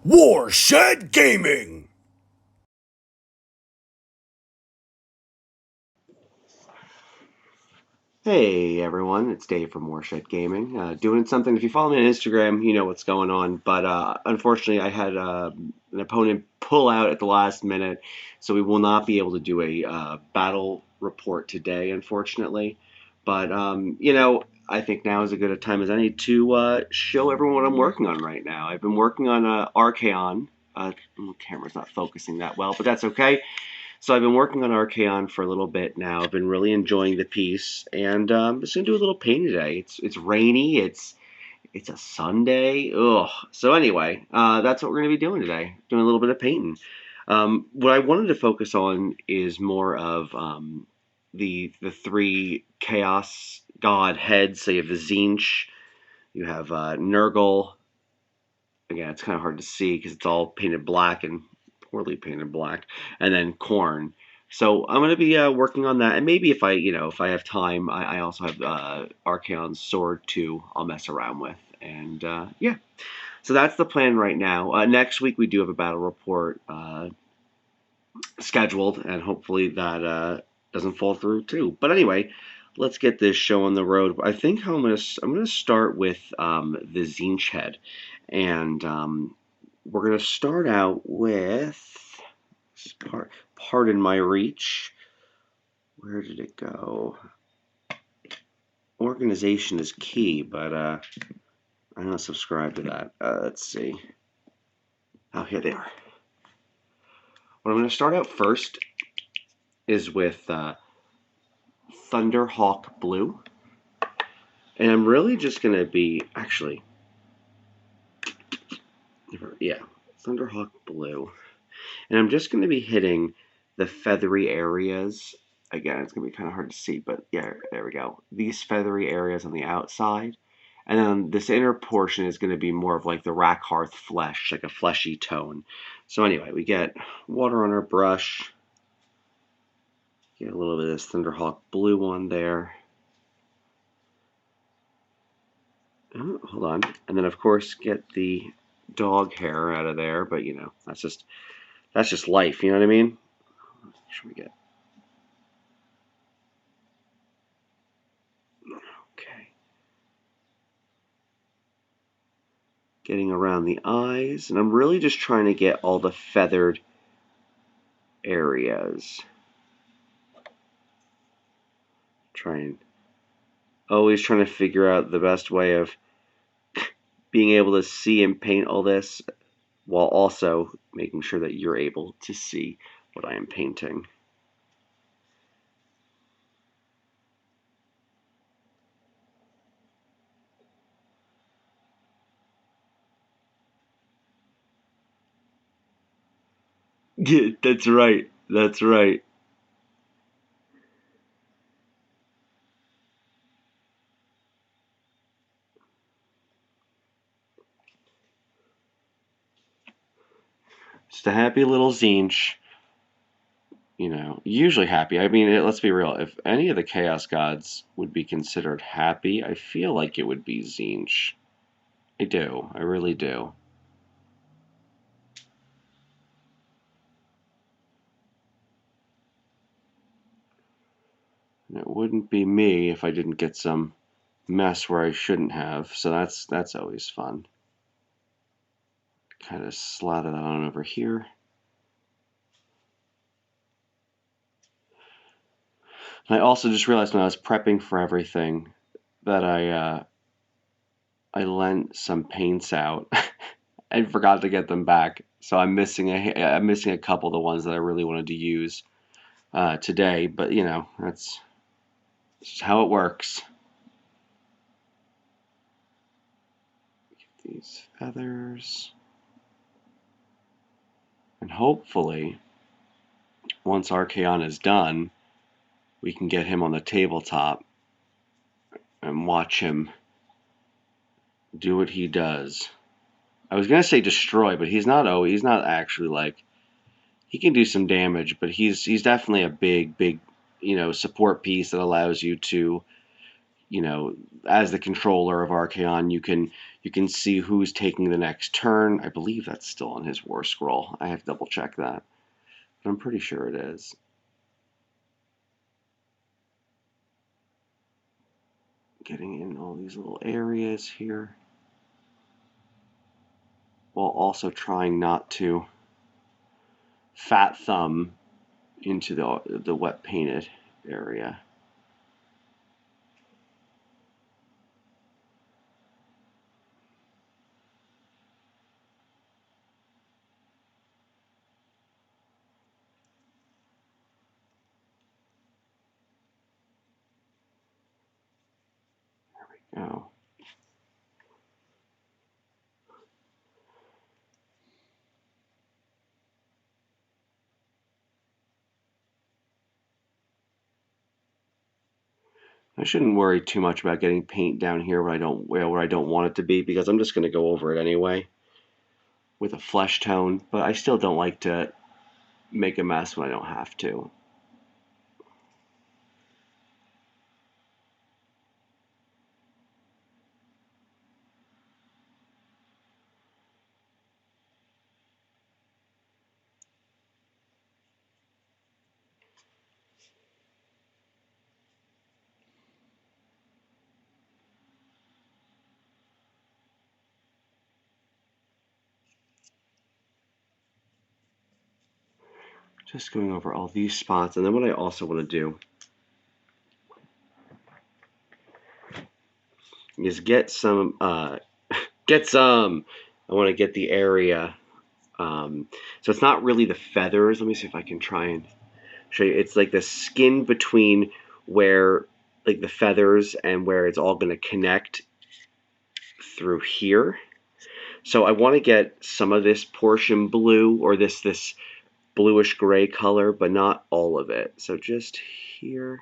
Warshed Gaming! Hey everyone, it's Dave from Warshed Gaming. Doing something. If you follow me on Instagram, you know what's going on. But unfortunately, I had an opponent pull out at the last minute, so we will not be able to do a battle report today, unfortunately. But I think now is as good a time as any to show everyone what I'm working on right now. I've been working on Archaon. The camera's not focusing that well, but that's okay. So I've been working on Archaon for a little bit now. I've been really enjoying the piece, and just gonna do a little paint today. It's rainy. It's a Sunday. Ugh. So anyway, that's what we're gonna be doing today. Doing a little bit of painting. What I wanted to focus on is more of the three chaos god heads. So you have the Zinch, you have Nurgle. Again, it's kind of hard to see because it's all painted black and poorly painted black, and then corn. So I'm going to be working on that, and maybe if I have time, I also have Archaon's sword too. I'll mess around with, and yeah. So that's the plan right now. Next week we do have a battle report scheduled, and hopefully that doesn't fall through too. But anyway, let's get this show on the road. I think I'm gonna start with the Zinch head, and we're gonna start out with pardon my reach. Where did it go? Organization is key, but I'm not subscribed to that. Let's see. Oh, here they are. What I'm going to start out first is with Thunderhawk Blue. And I'm really just going to be, actually, yeah, Thunderhawk Blue. And I'm just going to be hitting the feathery areas. Again, it's going to be kind of hard to see, but yeah, there we go. These feathery areas on the outside. And then this inner portion is going to be more of like the Rackhearth flesh, like a fleshy tone. So anyway, we get water on our brush. Get a little bit of this Thunderhawk Blue on there. Oh, hold on. And then, of course, get the dog hair out of there. But, that's just life. You know what I mean? What should we get? Okay. Getting around the eyes. And I'm really just trying to get all the feathered areas. Always trying to figure out the best way of being able to see and paint all this while also making sure that you're able to see what I am painting. Yeah, that's right. That's right. Just a happy little Zinch. Usually happy. I mean, let's be real. If any of the Chaos Gods would be considered happy, I feel like it would be Zinch. I do. I really do. And it wouldn't be me if I didn't get some mess where I shouldn't have. So that's always fun. Kind of slather that on over here. And I also just realized when I was prepping for everything that I lent some paints out and forgot to get them back. So I'm missing a couple of the ones that I really wanted to use today. But that's just how it works. Get these feathers, and hopefully, once Archaon is done, we can get him on the tabletop and watch him do what he does. I was gonna say destroy, but he's not. Oh, he's not actually like. He can do some damage, but he's definitely a big support piece that allows you to as the controller of Archaon, you can see who's taking the next turn. I believe that's still on his war scroll. I have to double check that, but I'm pretty sure it is. Getting in all these little areas here, while also trying not to fat thumb into the wet painted area. There we go. I shouldn't worry too much about getting paint down here where I don't want it to be, because I'm just going to go over it anyway with a flesh tone, but I still don't like to make a mess when I don't have to. Just going over all these spots, and then what I also want to do is get some. I want to get the area. So it's not really the feathers. Let me see if I can try and show you. It's like the skin between where, like, the feathers and where it's all going to connect through here. So I want to get some of this portion blue, or this bluish gray color, but not all of it. So just here.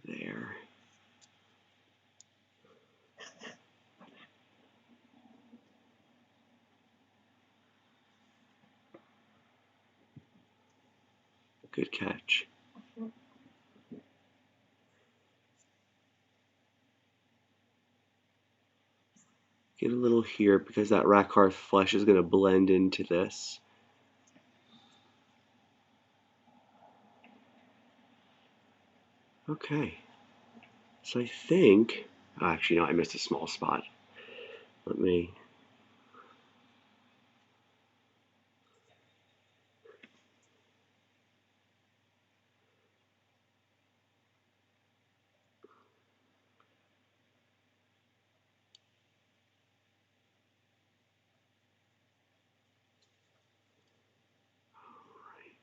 There. Good catch. Get a little here, because that Rakarth flesh is going to blend into this. Okay. So I think, actually, no, I missed a small spot. Let me.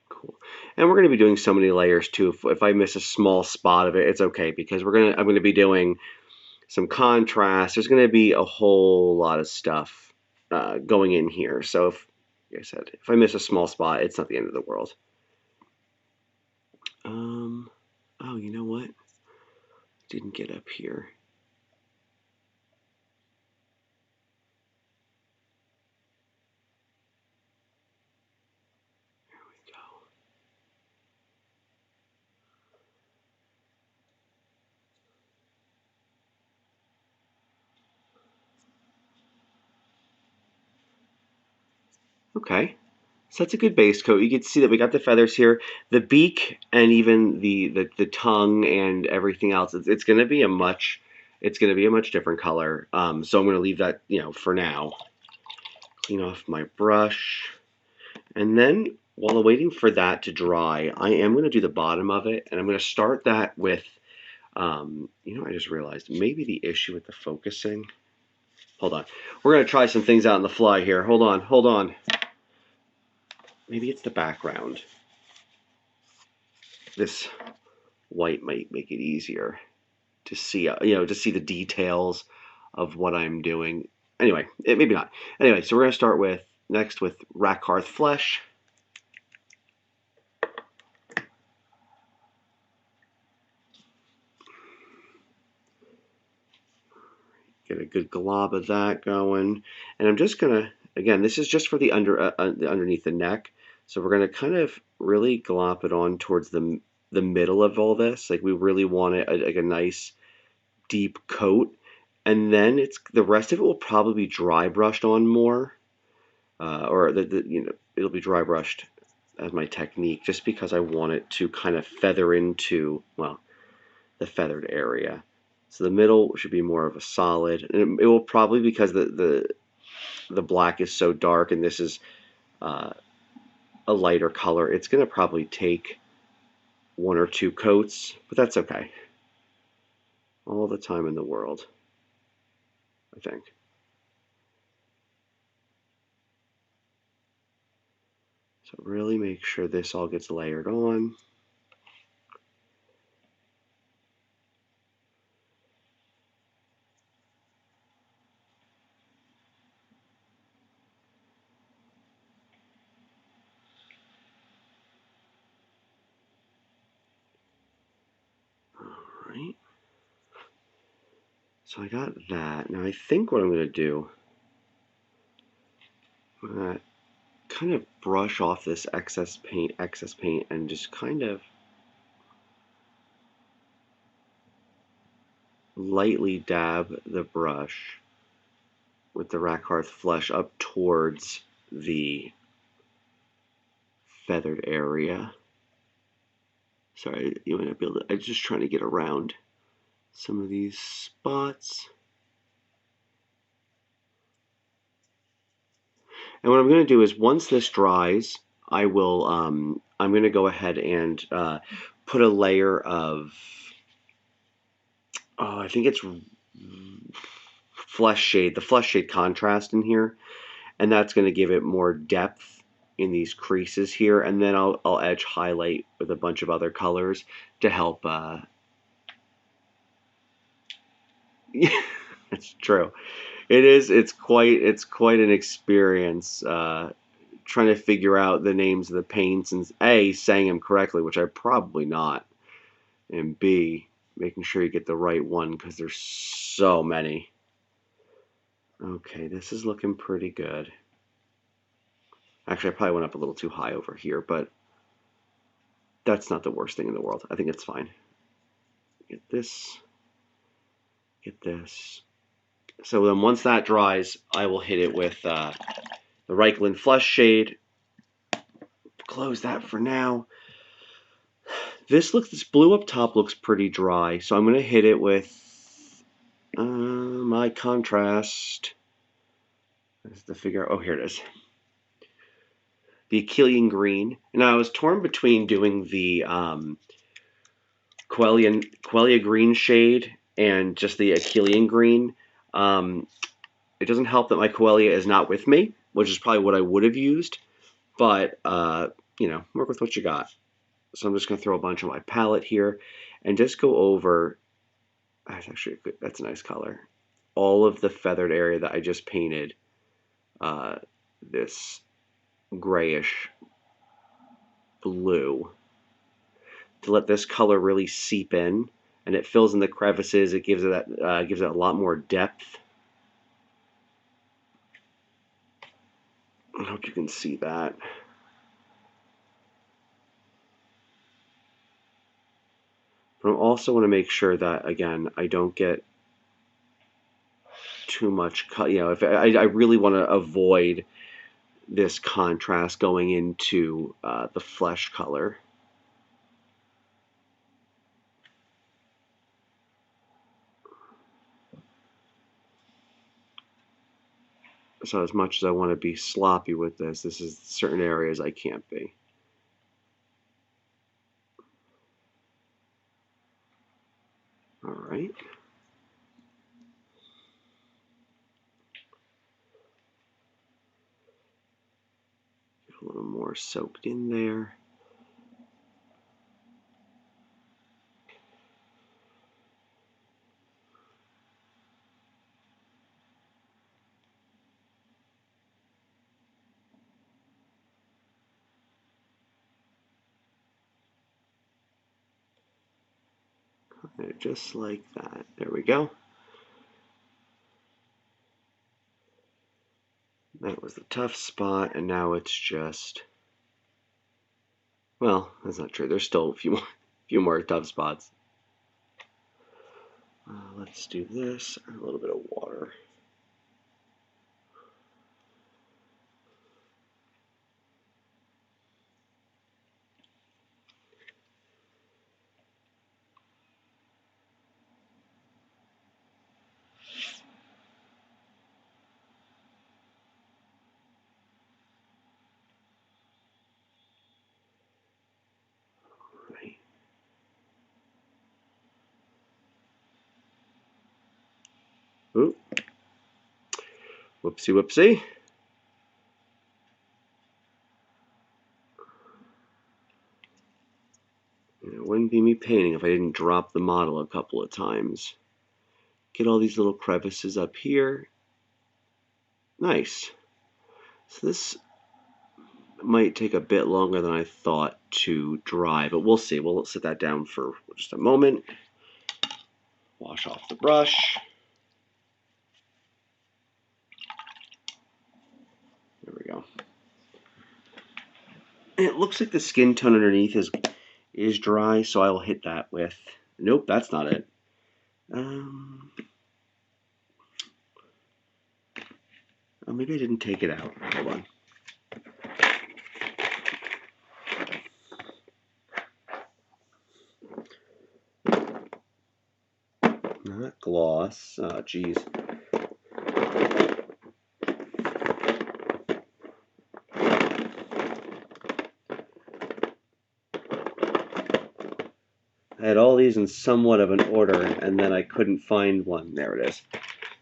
Cool. And we're going to be doing so many layers too. If I miss a small spot of it, it's okay, because I'm going to be doing some contrast. There's going to be a whole lot of stuff going in here. So like I said, if I miss a small spot, it's not the end of the world. Oh, you know what? Didn't get up here. There we go. Okay. So that's a good base coat. You can see that we got the feathers here, the beak, and even the tongue and everything else. It's going to be a much different color. So I'm going to leave that, for now. Clean off my brush, and then while I'm waiting for that to dry, I am going to do the bottom of it, and I'm going to start that with. I just realized maybe the issue with the focusing. Hold on. We're going to try some things out on the fly here. Hold on. Maybe it's the background. This white might make it easier to see, to see the details of what I'm doing. Anyway, maybe not. Anyway, so we're going to start next with Rakarth Flesh. Get a good glob of that going. And I'm just going to, again, this is just for the underneath the neck. So we're going to kind of really glop it on towards the middle of all this. Like we really want it like a nice deep coat, and then the rest of it will probably be dry brushed on more, or it'll be dry brushed as my technique, just because I want it to kind of feather into, well, the feathered area. So the middle should be more of a solid, and it will probably, because the black is so dark and this is uh, a lighter color, it's going to probably take one or two coats, but that's okay. All the time in the world, I think. So really make sure this all gets layered on. All right. So I got that. Now I think what I'm going to do, I'm going to kind of brush off this excess paint, and just kind of lightly dab the brush with the Rakarth flesh up towards the feathered area. Sorry, you might not be able to, I'm just trying to get around some of these spots. And what I'm going to do is, once this dries, I'm going to go ahead and put a layer of, I think it's the flesh shade contrast in here, and that's going to give it more depth in these creases here. And then I'll edge highlight with a bunch of other colors to help. It's true. It is. It's quite an experience trying to figure out the names of the paints, and A, saying them correctly, which I'm probably not, and B, making sure you get the right one, because there's so many. Okay, this is looking pretty good. Actually, I probably went up a little too high over here, but that's not the worst thing in the world. I think it's fine. Get this. Get this. So then once that dries, I will hit it with the Reikland Flesh Shade. Close that for now. This blue up top looks pretty dry, so I'm going to hit it with my contrast. That's the figure. Oh, here it is. The Achillean Green. Now, I was torn between doing the Quellia Green shade and just the Achillean Green. It doesn't help that my Quellia is not with me, which is probably what I would have used, but, work with what you got. So I'm just going to throw a bunch on my palette here and just go over. That's a nice color. All of the feathered area that I just painted this grayish blue, to let this color really seep in, and it fills in the crevices. It gives it a lot more depth. I hope you can see that. But I also want to make sure that, again, I don't get too much cut. If I really want to avoid this contrast going into the flesh color. So as much as I want to be sloppy with this is certain areas I can't be. All right. Get a little more soaked in there. Just like that. There we go. That was the tough spot, and now it's just Well, that's not true. There's still a few more tough spots. Let's do this. A little bit of water. Right. Ooh. Whoopsie, whoopsie. It wouldn't be me painting if I didn't drop the model a couple of times. Get all these little crevices up here. Nice. So this might take a bit longer than I thought to dry, but we'll see. We'll set that down for just a moment. Wash off the brush. There we go. And it looks like the skin tone underneath is dry, so I will hit that with... Nope, that's not it. Oh, maybe I didn't take it out. Hold on. Not gloss. Oh, geez. I had all these in somewhat of an order, and then I couldn't find one. There it is.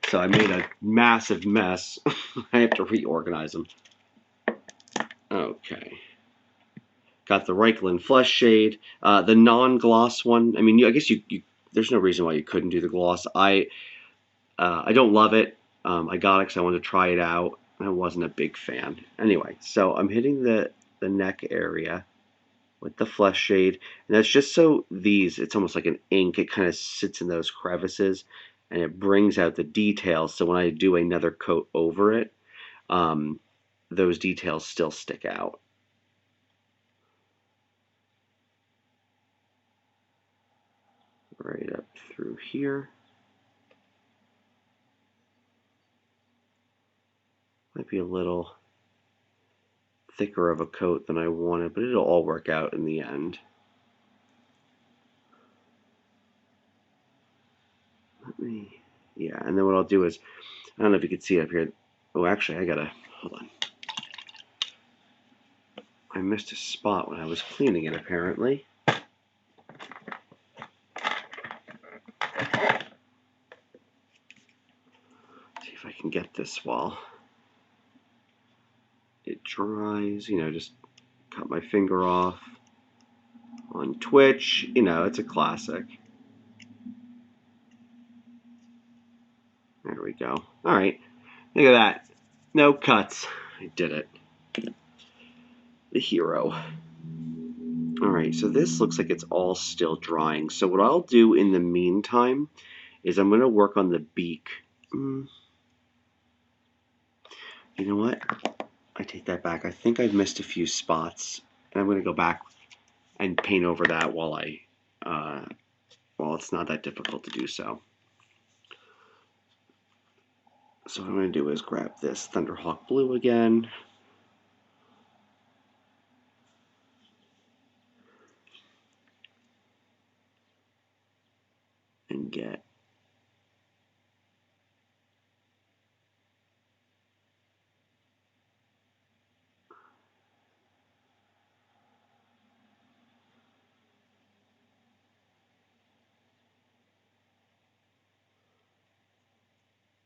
So I made a massive mess. I have to reorganize them. Okay. Got the Reichland Flesh Shade. The non-gloss one, I mean, I guess you there's no reason why you couldn't do the gloss. I don't love it. I got it because I wanted to try it out. I wasn't a big fan. Anyway, so I'm hitting the neck area with the Flesh Shade. And that's just so it's almost like an ink. It kind of sits in those crevices and it brings out the details. So when I do another coat over it, those details still stick out. Right up through here. Might be a little thicker of a coat than I wanted, but it'll all work out in the end. Yeah, and then what I'll do is, I don't know if you can see it up here. Oh, actually, hold on. I missed a spot when I was cleaning it, apparently. See if I can get this while it dries. Just cut my finger off on Twitch. It's a classic. There we go. All right. Look at that. No cuts. I did it. The hero. All right, so this looks like it's all still drying. So what I'll do in the meantime is I'm going to work on the beak. You know what? I take that back. I think I've missed a few spots, and I'm going to go back and paint over that while it's not that difficult to do so. So what I'm going to do is grab this Thunderhawk Blue again. And get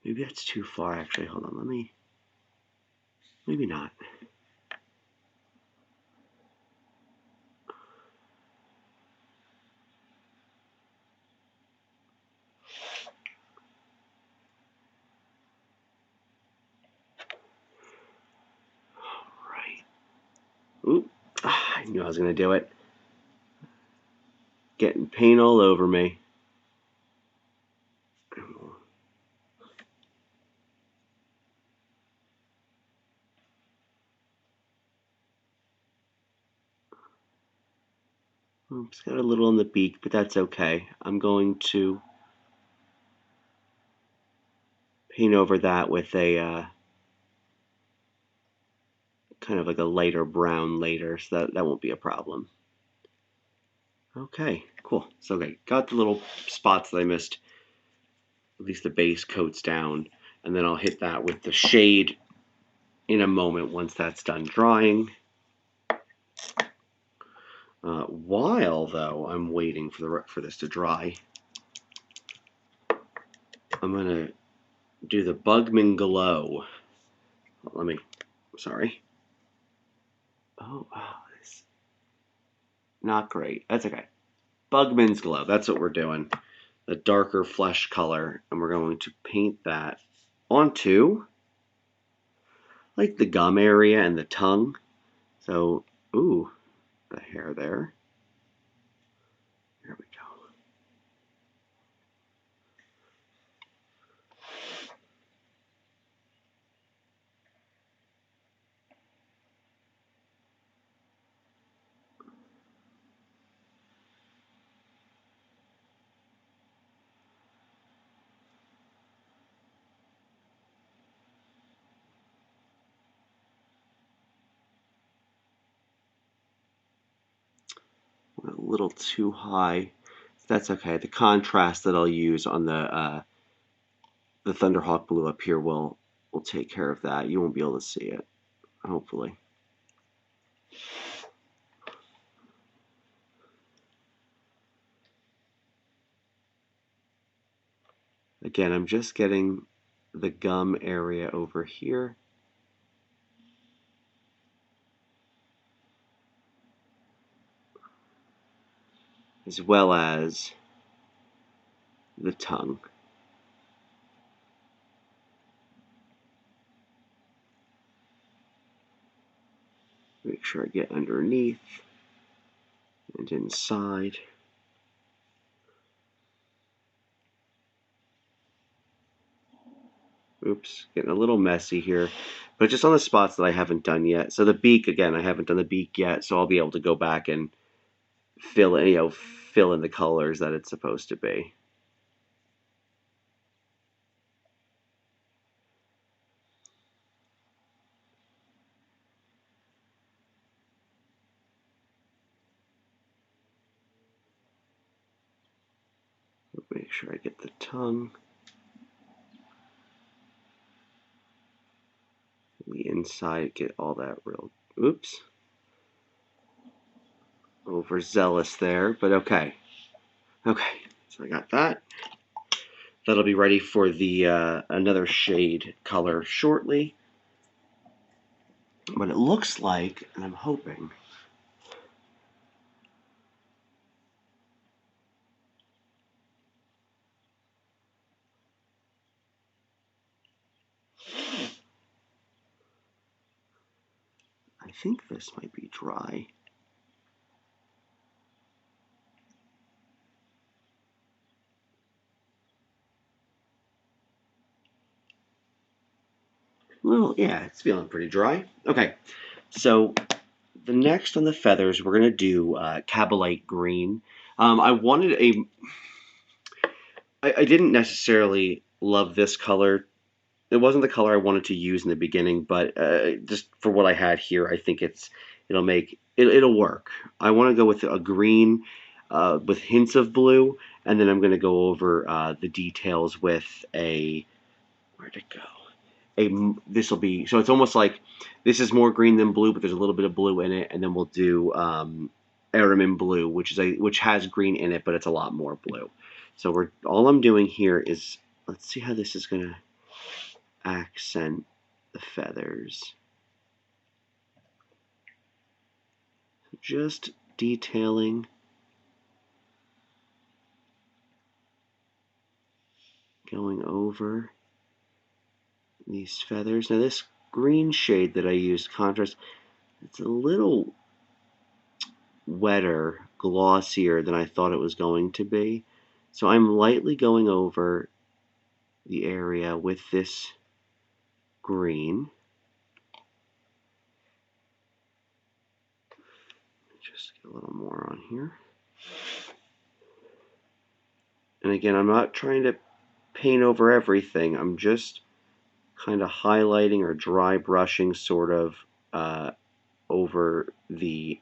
maybe that's too far actually. Hold on, maybe not. Oop, I knew I was going to do it. Getting paint all over me. It's got a little on the beak, but that's okay. I'm going to paint over that with a kind of like a lighter brown later, so that won't be a problem. Okay, cool. So okay, got the little spots that I missed, at least the base coats down, and then I'll hit that with the shade in a moment once that's done drying. While though I'm waiting for this to dry, I'm gonna do the Bugman Glow. Sorry. Oh, it's not great. That's okay. Bugman's Glow. That's what we're doing. The darker flesh color, and we're going to paint that onto like the gum area and the tongue. So, ooh, the hair there. There we go. A little too high. That's okay. The contrast that I'll use on the Thunderhawk blue up here will take care of that. You won't be able to see it, hopefully. Again, I'm just getting the gum area over here. As well as the tongue. Make sure I get underneath and inside. Oops, getting a little messy here, but just on the spots that I haven't done yet. So the beak, again, I haven't done the beak yet, so I'll be able to go back and fill in the colors that it's supposed to be. Make sure I get the tongue, the inside, get all that real, oops, overzealous there, but okay. Okay, so I got that. That'll be ready for the another shade color shortly. But it looks like, and I'm hoping, I think this might be dry. Well, yeah, it's feeling pretty dry. Okay, so the next on the feathers, we're going to do Cabalite Green. I wanted I didn't necessarily love this color. It wasn't the color I wanted to use in the beginning, but just for what I had here, I think it'll work. I want to go with a green with hints of blue, and then I'm going to go over the details with where'd it go? This will be, so it's almost like this is more green than blue, but there's a little bit of blue in it, and then we'll do Aramin blue, which has green in it, but it's a lot more blue. So all I'm doing here is, let's see how this is gonna accent the feathers. Just detailing, going over these feathers. Now this green shade that I used, contrast, it's a little wetter, glossier than I thought it was going to be. So I'm lightly going over the area with this green. Just get a little more on here. And again, I'm not trying to paint over everything. I'm just kind of highlighting or dry brushing sort of over the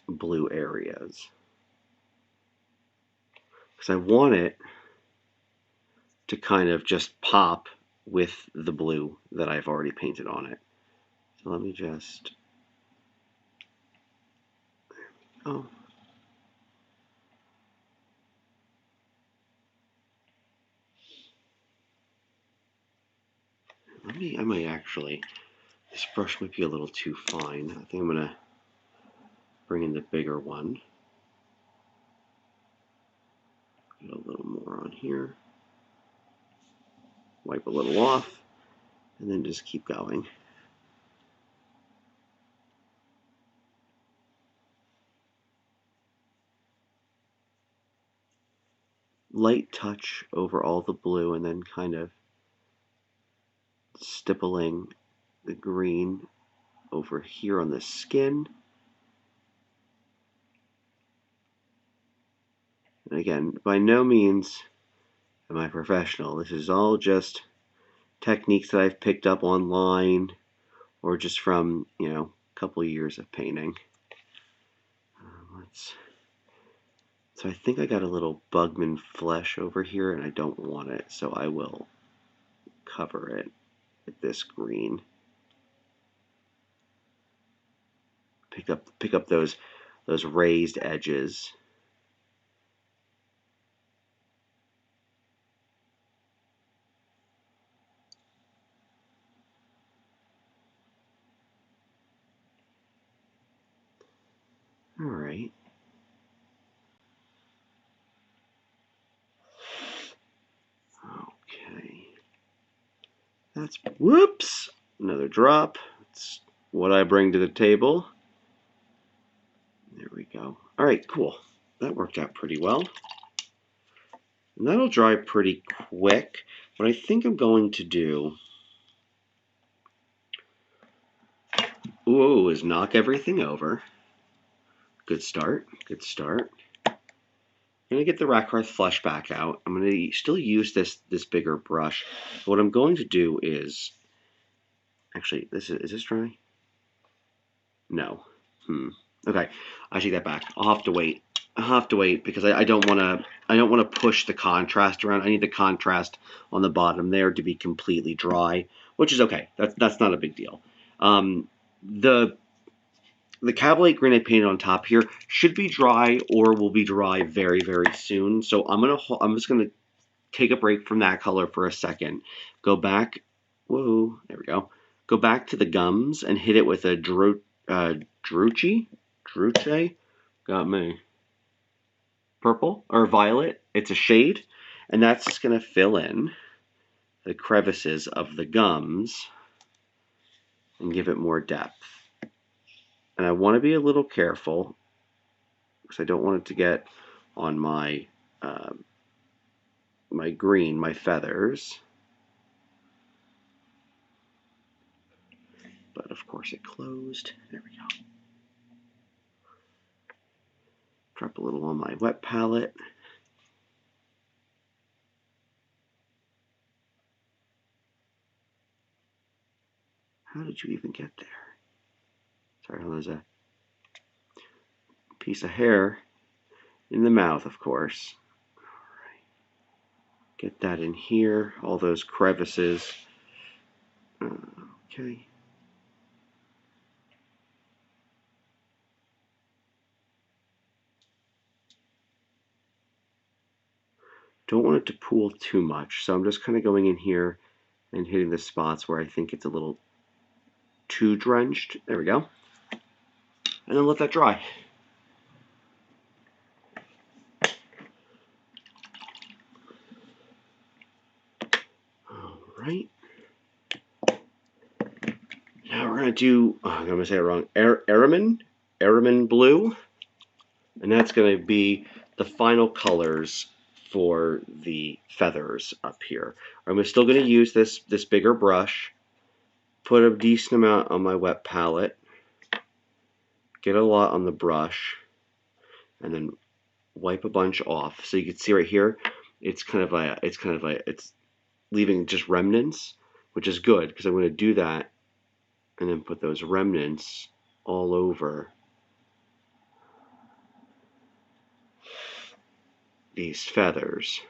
blue areas. Because I want it to kind of just pop with the blue that I've already painted on it. So let me just... Oh. I might actually... This brush might be a little too fine. I think I'm going to bring in the bigger one. Get a little more on here. Wipe a little off. And then just keep going. Light touch over all the blue and then kind of stippling the green over here on the skin. And again, by no means am I professional. This is all just techniques that I've picked up online or just from, a couple of years of painting. So I think I got a little Bugman flesh over here and I don't want it, so I will cover it with this green. Pick up those raised edges. All right. Okay. That's, whoops, another drop. That's what I bring to the table. There we go. All right, cool. That worked out pretty well. And that'll dry pretty quick. What I think I'm going to do is knock everything over. Good start. Good start. I'm going to get the Rakarth flesh back out. I'm going to still use this bigger brush. But what I'm going to do is... Actually, is this dry? No. Okay, I take that back. I'll have to wait. Because I don't want to push the contrast around. I need the contrast on the bottom there to be completely dry, which is okay. That's not a big deal. The Cavalate green I painted on top here should be dry or will be dry very, very soon. So I'm just gonna take a break from that color for a second. Go back. Whoa, there we go. Go back to the gums and hit it with a Druche. Got me. Purple or violet. It's a shade, and that's just gonna fill in the crevices of the gums and give it more depth. And I want to be a little careful because I don't want it to get on my my green, my feathers. But of course it closed. There we go. Drop a little on my wet palette. How did you even get there? Sorry, there's a piece of hair in the mouth, of course. Get that in here, all those crevices. Okay. Don't want it to pool too much, so I'm just kind of going in here and hitting the spots where I think it's a little too drenched. There we go. And then let that dry. All right. Now we're going to do, I'm going to say it wrong, Araman blue. And that's going to be the final colors for the feathers up here. I'm still going to use this bigger brush, put a decent amount on my wet palette, get a lot on the brush, and then wipe a bunch off. So you can see right here, it's leaving just remnants, which is good because I'm going to do that and then put those remnants all over these feathers.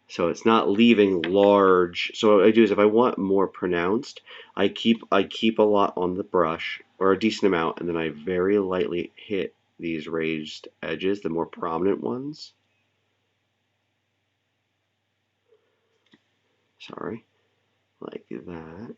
So it's not leaving large. So what I do is if I want more pronounced, I keep a lot on the brush, or a decent amount, and then I very lightly hit these raised edges, the more prominent ones. Sorry, like that.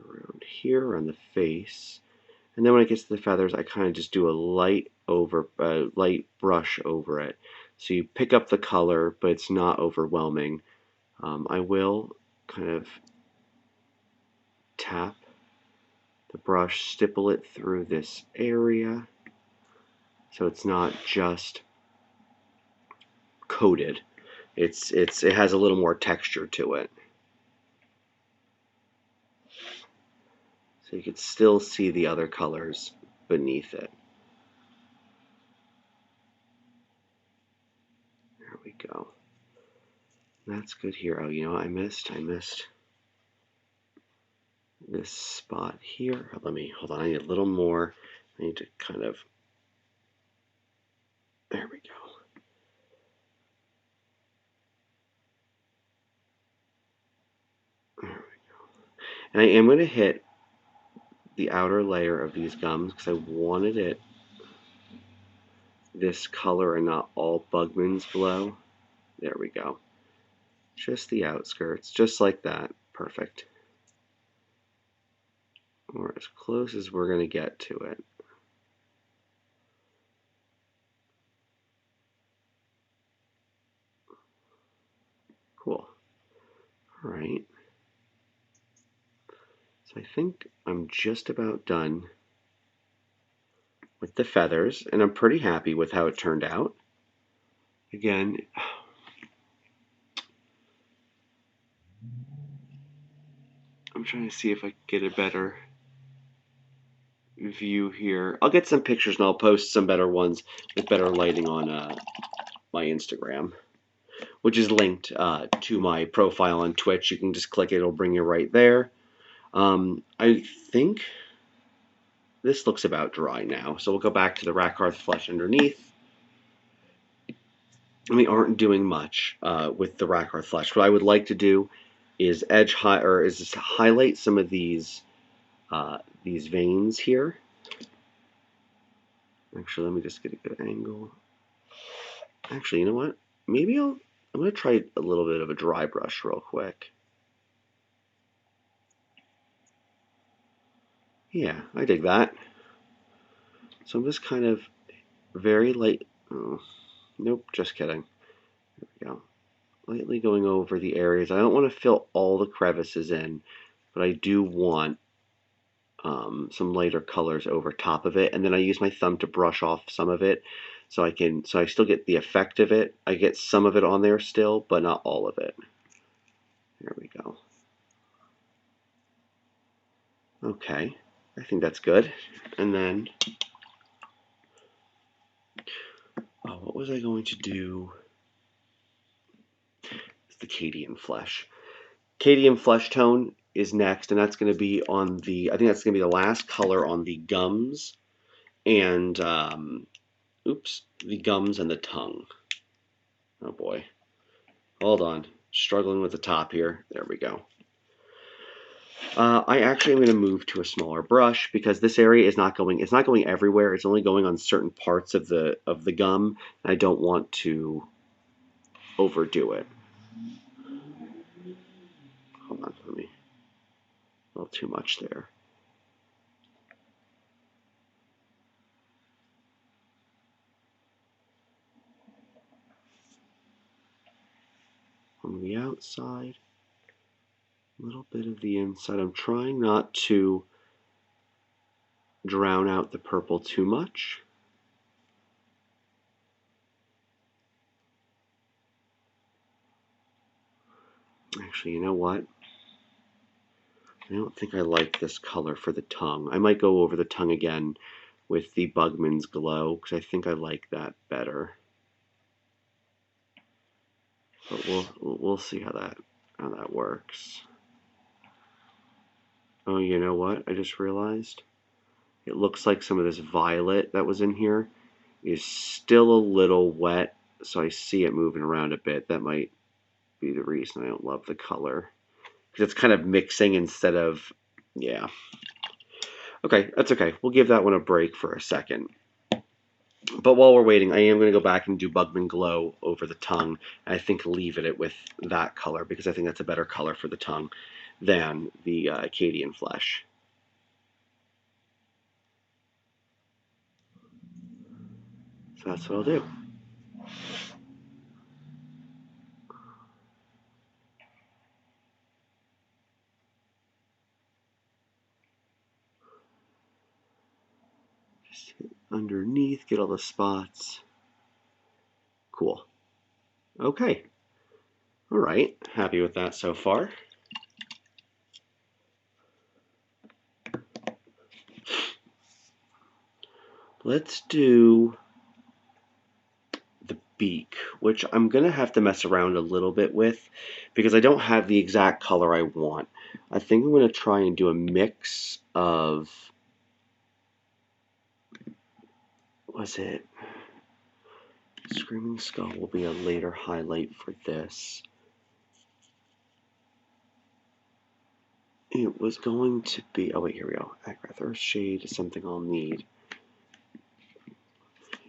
Around here on the face. And then when it gets to the feathers, I kind of just do a light brush over it. So you pick up the color, but it's not overwhelming. I will kind of tap the brush, stipple it through this area, so it's not just coated. It has a little more texture to it. So you can still see the other colors beneath it. There we go. That's good here. Oh, you know what I missed? I missed this spot here. Hold on, I need a little more. I need to kind of, there we go. There we go. And I am going to hit the outer layer of these gums because I wanted it this color and not all Bugman's Blow. There we go. Just the outskirts, just like that. Perfect. We're as close as we're going to get to it. Cool. All right. So I think I'm just about done with the feathers, and I'm pretty happy with how it turned out. Again, I'm trying to see if I can get a better view here. I'll get some pictures and I'll post some better ones with better lighting on my Instagram, which is linked to my profile on Twitch. You can just click it, it'll bring you right there. I think this looks about dry now, so we'll go back to the Rakarth flesh underneath. And we aren't doing much with the Rakarth flesh. What I would like to do is highlight some of these veins here. Actually, let me just get a good angle. Actually, you know what? Maybe I'm going to try a little bit of a dry brush real quick. Yeah, I dig that. So I'm just kind of very light. Oh, nope, just kidding. There we go. Lightly going over the areas. I don't want to fill all the crevices in, but I do want some lighter colors over top of it. And then I use my thumb to brush off some of it, so I still get the effect of it. I get some of it on there still, but not all of it. There we go. Okay, I think that's good. And then, what was I going to do? It's the Cadian flesh. Cadian flesh tone is next, and that's going to be on the, I think that's going to be the last color on the gums and, the gums and the tongue. Oh boy. Hold on. Struggling with the top here. There we go. I actually am going to move to a smaller brush because this area is not going, it's not going everywhere. It's only going on certain parts of the gum, and I don't want to overdo it. Hold on for me. A little too much there. On the outside, a little bit of the inside. I'm trying not to drown out the purple too much. Actually, you know what? I don't think I like this color for the tongue. I might go over the tongue again with the Bugman's Glow, because I think I like that better. But we'll see how that works. Oh, you know what? I just realized it looks like some of this violet that was in here is still a little wet, so I see it moving around a bit. That might be the reason I don't love the color, because it's kind of mixing instead of, yeah. Okay, that's okay. We'll give that one a break for a second. But while we're waiting, I am going to go back and do Bugman Glow over the tongue. And I think leave it with that color, because I think that's a better color for the tongue than the Acadian Flesh. So that's what I'll do. Just hit underneath, get all the spots. Cool. Okay. All right. Happy with that so far. Let's do the beak, which I'm going to have to mess around a little bit with, because I don't have the exact color I want. I think I'm going to try and do a mix of, was it? Screaming Skull will be a later highlight for this. It was going to be, oh wait, here we go. Agrath Earthshade is something I'll need.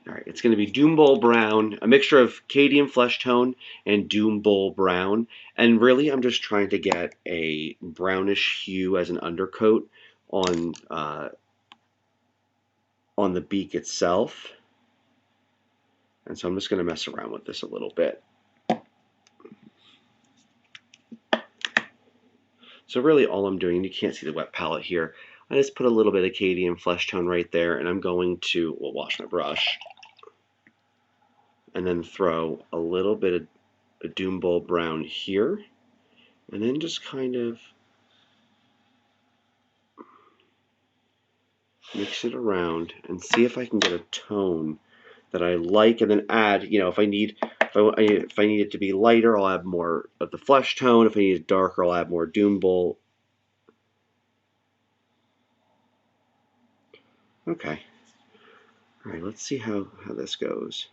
Alright, it's going to be Doombull Brown, a mixture of Cadian Flesh Tone and Doombull Brown. And really, I'm just trying to get a brownish hue as an undercoat on the beak itself. And so I'm just going to mess around with this a little bit. So really all I'm doing, you can't see the wet palette here, I just put a little bit of Cadian Flesh Tone right there, and I'm going to, well, wash my brush, and then throw a little bit of a Doombull Brown here, and then just kind of mix it around and see if I can get a tone that I like, and then add, you know, if I need it to be lighter, I'll add more of the Flesh Tone. If I need it darker, I'll add more Doombull. Okay. All right, let's see how this goes.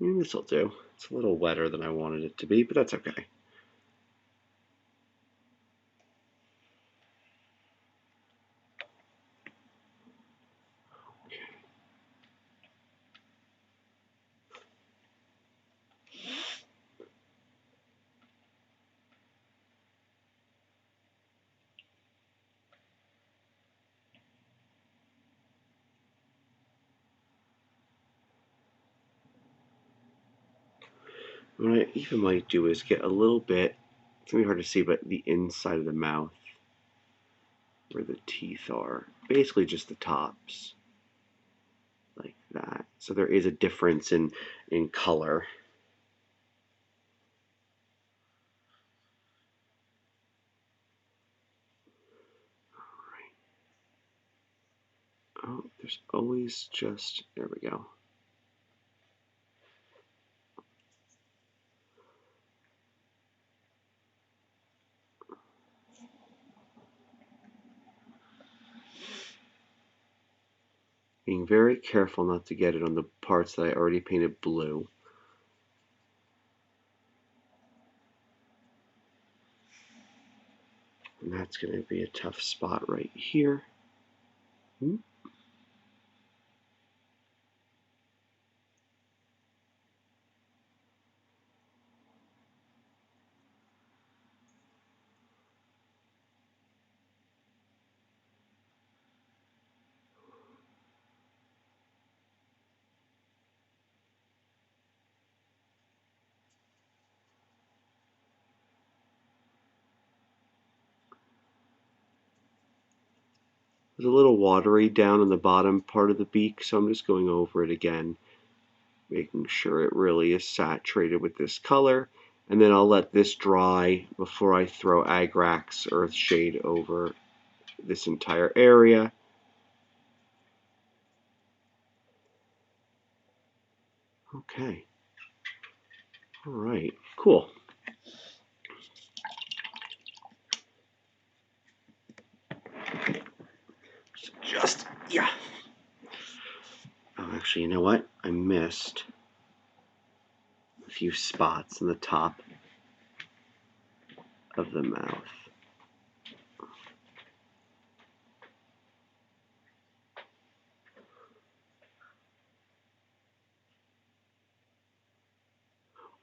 This will do. It's a little wetter than I wanted it to be, but that's okay. What I even might do is get a little bit, it's going to be hard to see, but the inside of the mouth where the teeth are. Basically just the tops. Like that. So there is a difference in color. Oh, there's always just, there we go. Being very careful not to get it on the parts that I already painted blue. And that's going to be a tough spot right here. It's a little watery down on the bottom part of the beak, so I'm just going over it again, making sure it really is saturated with this color. And then I'll let this dry before I throw Agrax Earthshade over this entire area. Okay. All right. Cool. Just, yeah. Oh, actually, you know what? I missed a few spots in the top of the mouth.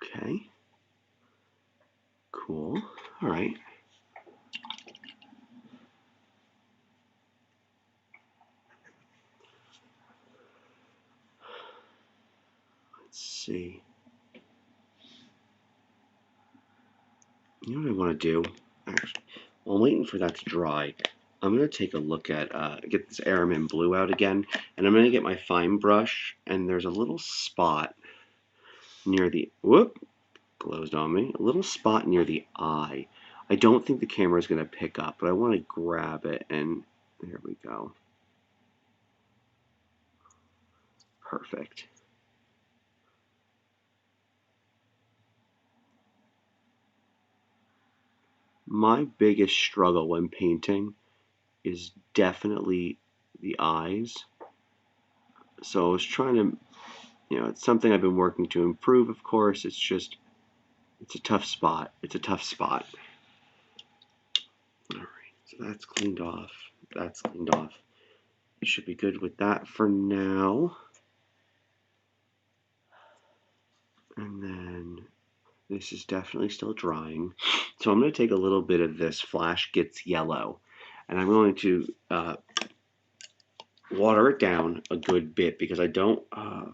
Okay. Cool. All right. Let's see. You know what I want to do? Actually, while I'm waiting for that to dry, I'm going to take a look at, get this Aramin Blue out again, and I'm going to get my fine brush, and there's a little spot near the, whoop, closed on me, a little spot near the eye. I don't think the camera is going to pick up, but I want to grab it, and there we go. Perfect. My biggest struggle when painting is definitely the eyes. So I was trying to, it's something I've been working to improve, of course. It's just, it's a tough spot. It's a tough spot. All right, so that's cleaned off. That's cleaned off. You should be good with that for now. And then this is definitely still drying. So I'm going to take a little bit of this Flash Gets Yellow, and I'm going to water it down a good bit because I don't, I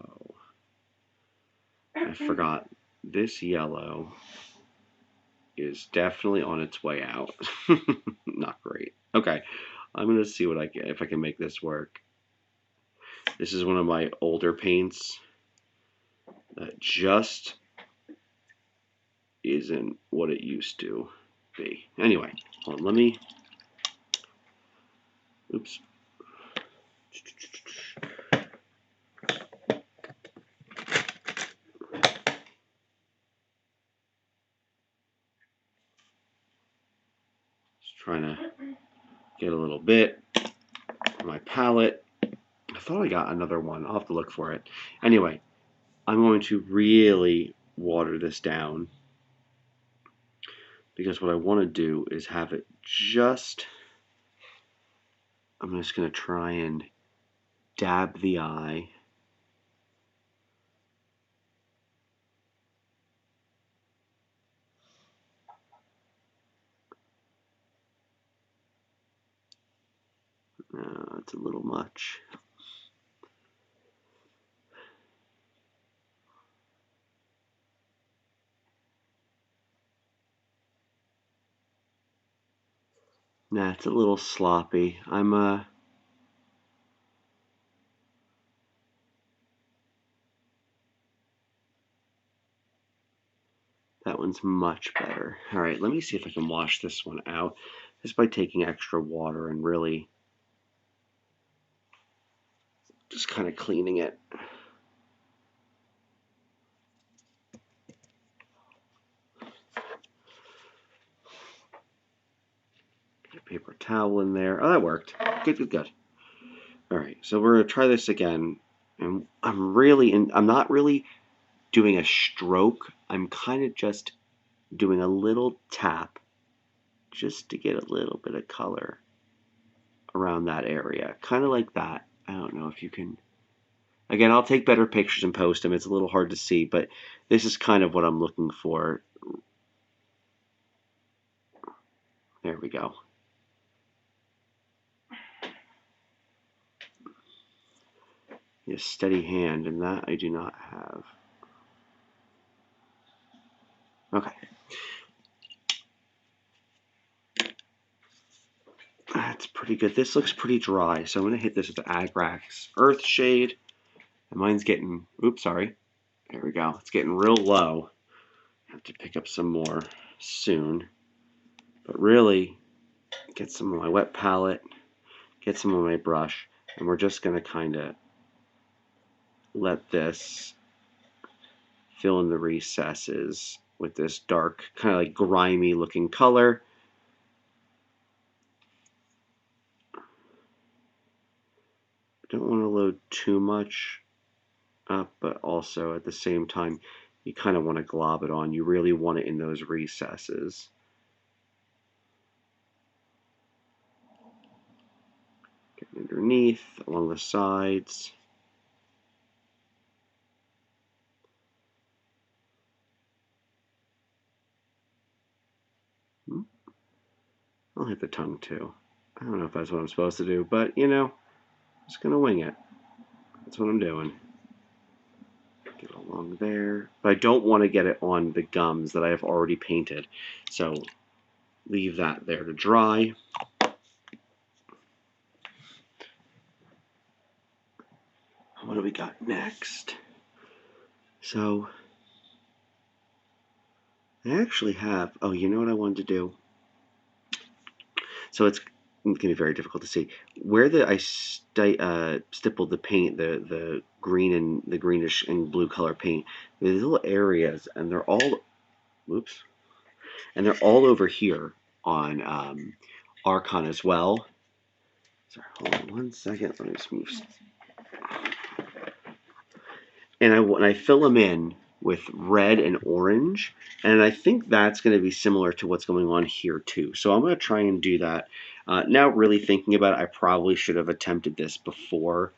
forgot, this yellow is definitely on its way out. Not great. Okay, I'm going to see what I get, if I can make this work. This is one of my older paints that just isn't what it used to be. Anyway, hold on, let me, oops. Just trying to get a little bit on my palette. I thought I got another one. I'll have to look for it. Anyway, I'm going to really water this down because what I want to do is have it just, I'm just going to try and dab the eye. It's a little much. Nah, it's a little sloppy. That one's much better. All right, let me see if I can wash this one out just by taking extra water and really just kind of cleaning it. Get a paper towel in there. Oh, that worked. Good, good, good. All right, so we're gonna try this again, and I'm not really doing a stroke. I'm kind of just doing a little tap just to get a little bit of color around that area, kind of like that. I don't know if you can. Again, I'll take better pictures and post them. It's a little hard to see, but this is kind of what I'm looking for. There we go. A steady hand, and that I do not have. Okay. That's pretty good. This looks pretty dry, so I'm going to hit this with the Agrax Earth Shade. And mine's getting, oops, sorry. There we go. It's getting real low. I have to pick up some more soon. But really, get some of my wet palette, get some of my brush, and we're just going to kind of let this fill in the recesses with this dark, kind of like grimy looking color. Don't want to load too much up, but also at the same time, you kind of want to glob it on. You really want it in those recesses. Get underneath, along the sides. I'll hit the tongue too. I don't know if that's what I'm supposed to do, but you know, I'm just gonna wing it. That's what I'm doing. Get along there. But I don't want to get it on the gums that I have already painted. So leave that there to dry. What do we got next? So I actually have, oh, you know what I wanted to do? So it's going to be very difficult to see. Where I stippled the paint, the green and the greenish and blue color paint, there's little areas, and they're all, whoops, and they're all over here on Archaon as well. Sorry, hold on 1 second. Let me just move. And when I fill them in with red and orange, and I think that's going to be similar to what's going on here too. So I'm going to try and do that. Now really thinking about it, I probably should have attempted this before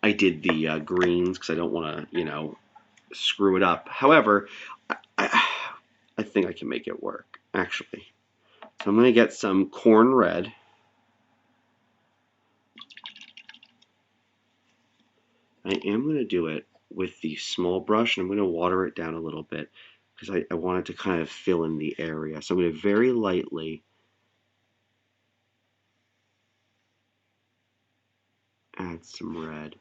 I did the greens, because I don't want to, you know, screw it up. However, I think I can make it work, actually. So I'm going to get some corn red. I am going to do it with the small brush, and I'm going to water it down a little bit because I want it to kind of fill in the area. So I'm going to very lightly add some red.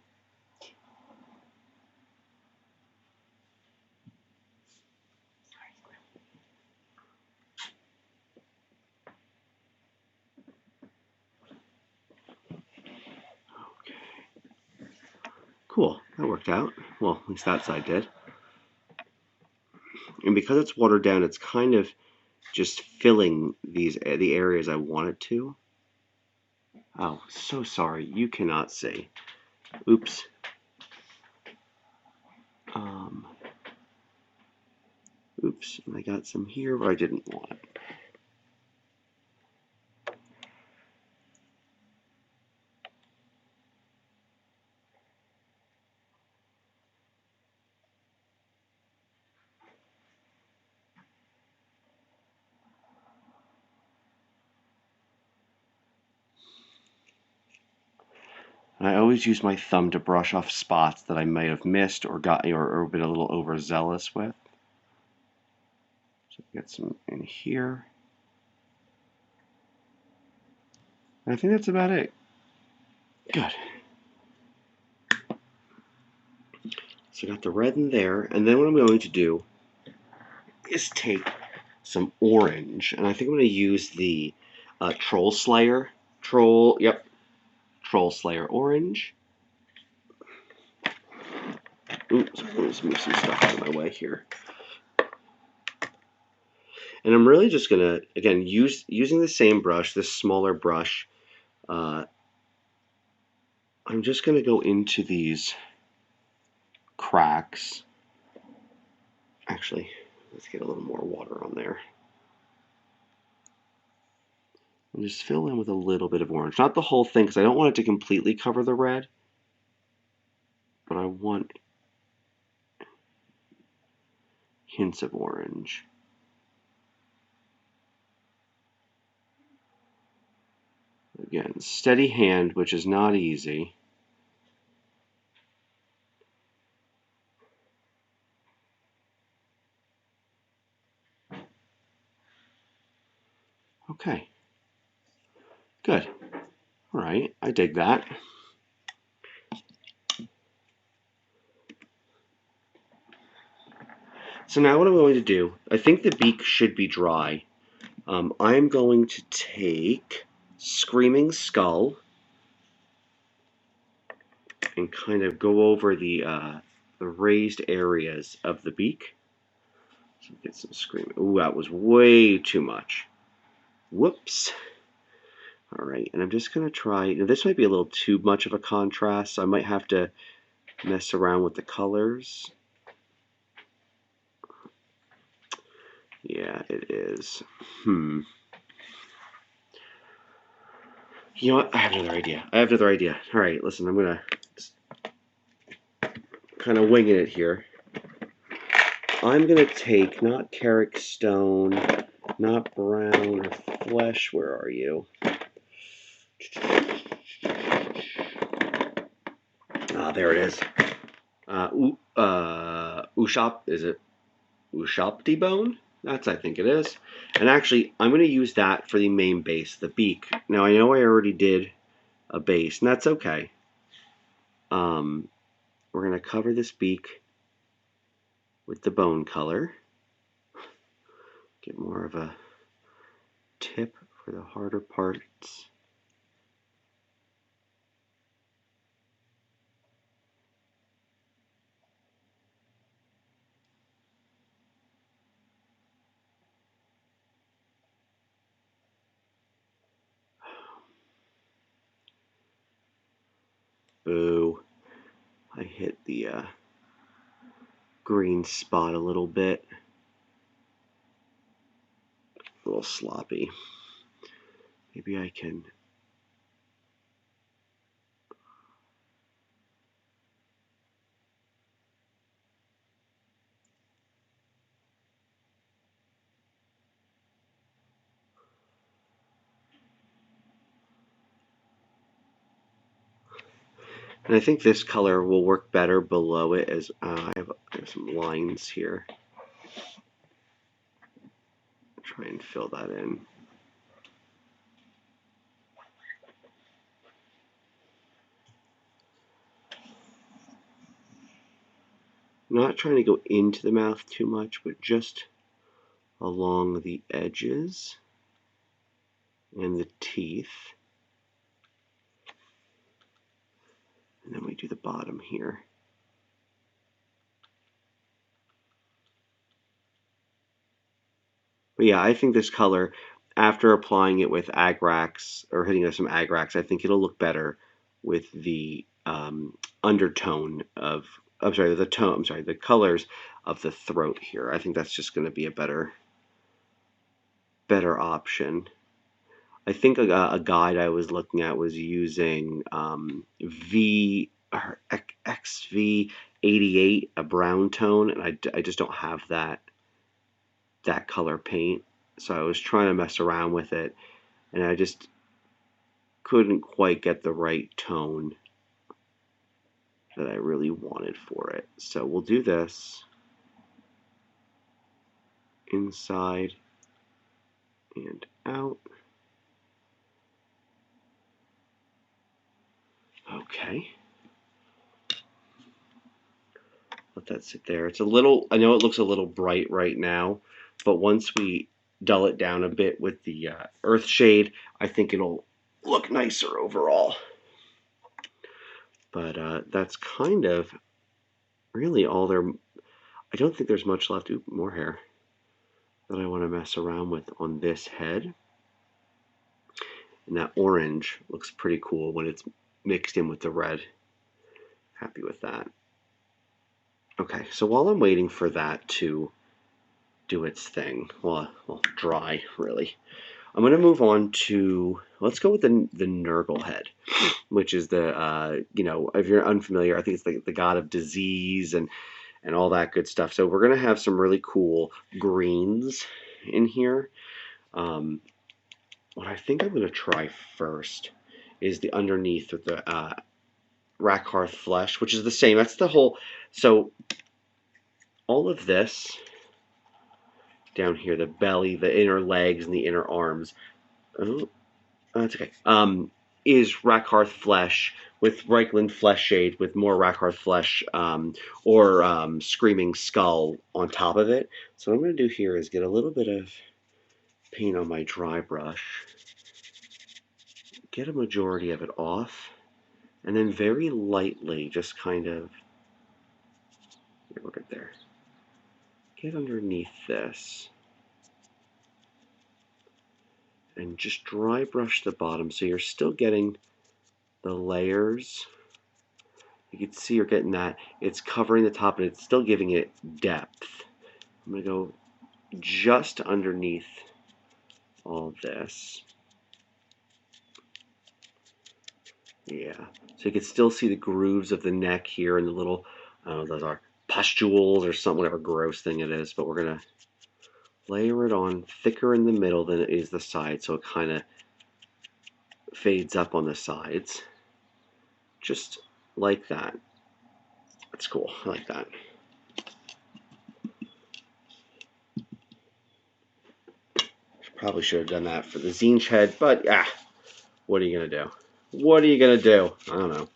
Okay. Cool, that worked out. Well, at least that side did. And because it's watered down, it's kind of just filling the areas I want it to. Oh, so sorry, you cannot see. Oops. Oops, and I got some here where I didn't want. And I always use my thumb to brush off spots that I may have missed or been a little overzealous with. So get some in here. And I think that's about it. Good. So I got the red in there, and then what I'm going to do is take some orange, and I think I'm going to use the Troll Slayer. Troll Slayer orange. Oops, let me just move some stuff out of my way here. And I'm really just going to, again, using the same brush, this smaller brush, I'm just going to go into these cracks. Actually, let's get a little more water on there. And just fill in with a little bit of orange. Not the whole thing, because I don't want it to completely cover the red. But I want hints of orange. Again, steady hand, which is not easy. Okay. Good. All right, I dig that. So now what I'm going to do, I think the beak should be dry. I'm going to take Screaming Skull and kind of go over the raised areas of the beak. So get some screaming. Ooh, that was way too much. Whoops. All right, and I'm just going to try. Now, this might be a little too much of a contrast, so I might have to mess around with the colors. Yeah, it is. You know what? I have another idea. All right, listen, I'm going to kind of winging it here. I'm going to take not Carrick Stone, not Brown or Flesh. Where are you? Ah, there it is. Ushop, is it Ushopti bone? That's, I think it is. And actually, I'm going to use that for the main base, the beak. Now, I know I already did a base, and that's okay. We're going to cover this beak with the bone color. Get more of a tip for the harder parts. Boo. I hit the green spot a little bit. A little sloppy. Maybe I can... And I think this color will work better below it as I have some lines here. Try and fill that in. Not trying to go into the mouth too much, but just along the edges and the teeth. And then we do the bottom here. But yeah, I think this color, after applying it with Agrax, or hitting it with some Agrax, I think it'll look better with the undertone of, the colors of the throat here. I think that's just going to be a better option. I think a guide I was looking at was using XV88, a brown tone, and I just don't have that color paint. So I was trying to mess around with it, and I just couldn't quite get the right tone that I really wanted for it. So we'll do this inside and out. Okay. Let that sit there. It's a little, I know it looks a little bright right now, but once we dull it down a bit with the earth shade, I think it'll look nicer overall. But that's kind of really all there. I don't think there's much left. Ooh, more hair that I want to mess around with on this head. And that orange looks pretty cool when it's mixed in with the red. Happy with that. Okay, so while I'm waiting for that to do its thing, well, dry, really, I'm going to move on to, let's go with the Nurgle head, which is the, if you're unfamiliar, I think it's the god of disease and all that good stuff. So we're going to have some really cool greens in here. What I think I'm going to try first is the underneath with the Rakarth flesh, which is the same. That's the whole, so all of this down here, the belly, the inner legs, and the inner arms. Oh, That's okay. Is Rakarth flesh with Reichland flesh shade with more Rakarth flesh or Screaming Skull on top of it. So what I'm going to do here is get a little bit of paint on my dry brush, get a majority of it off, and then very lightly just kind of, we're good there, get underneath this and just dry brush the bottom so you're still getting the layers. You can see you're getting that. It's covering the top and it's still giving it depth. I'm going to go just underneath all this. Yeah. So you can still see the grooves of the neck here and the little, I don't know, those are pustules or something, whatever gross thing it is. But we're going to layer it on thicker in the middle than it is the side. So it kind of fades up on the sides. Just like that. That's cool. I like that. Probably should have done that for the Zinch head, but what are you going to do? What are you going to do? I don't know.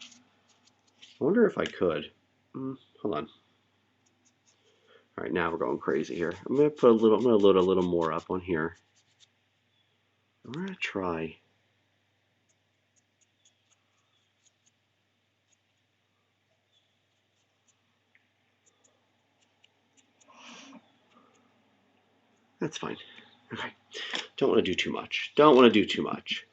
I wonder if I could. Hold on. All right, now we're going crazy here. I'm going to load a little more up on here. I'm going to try. That's fine. Okay. Don't want to do too much. Don't want to do too much.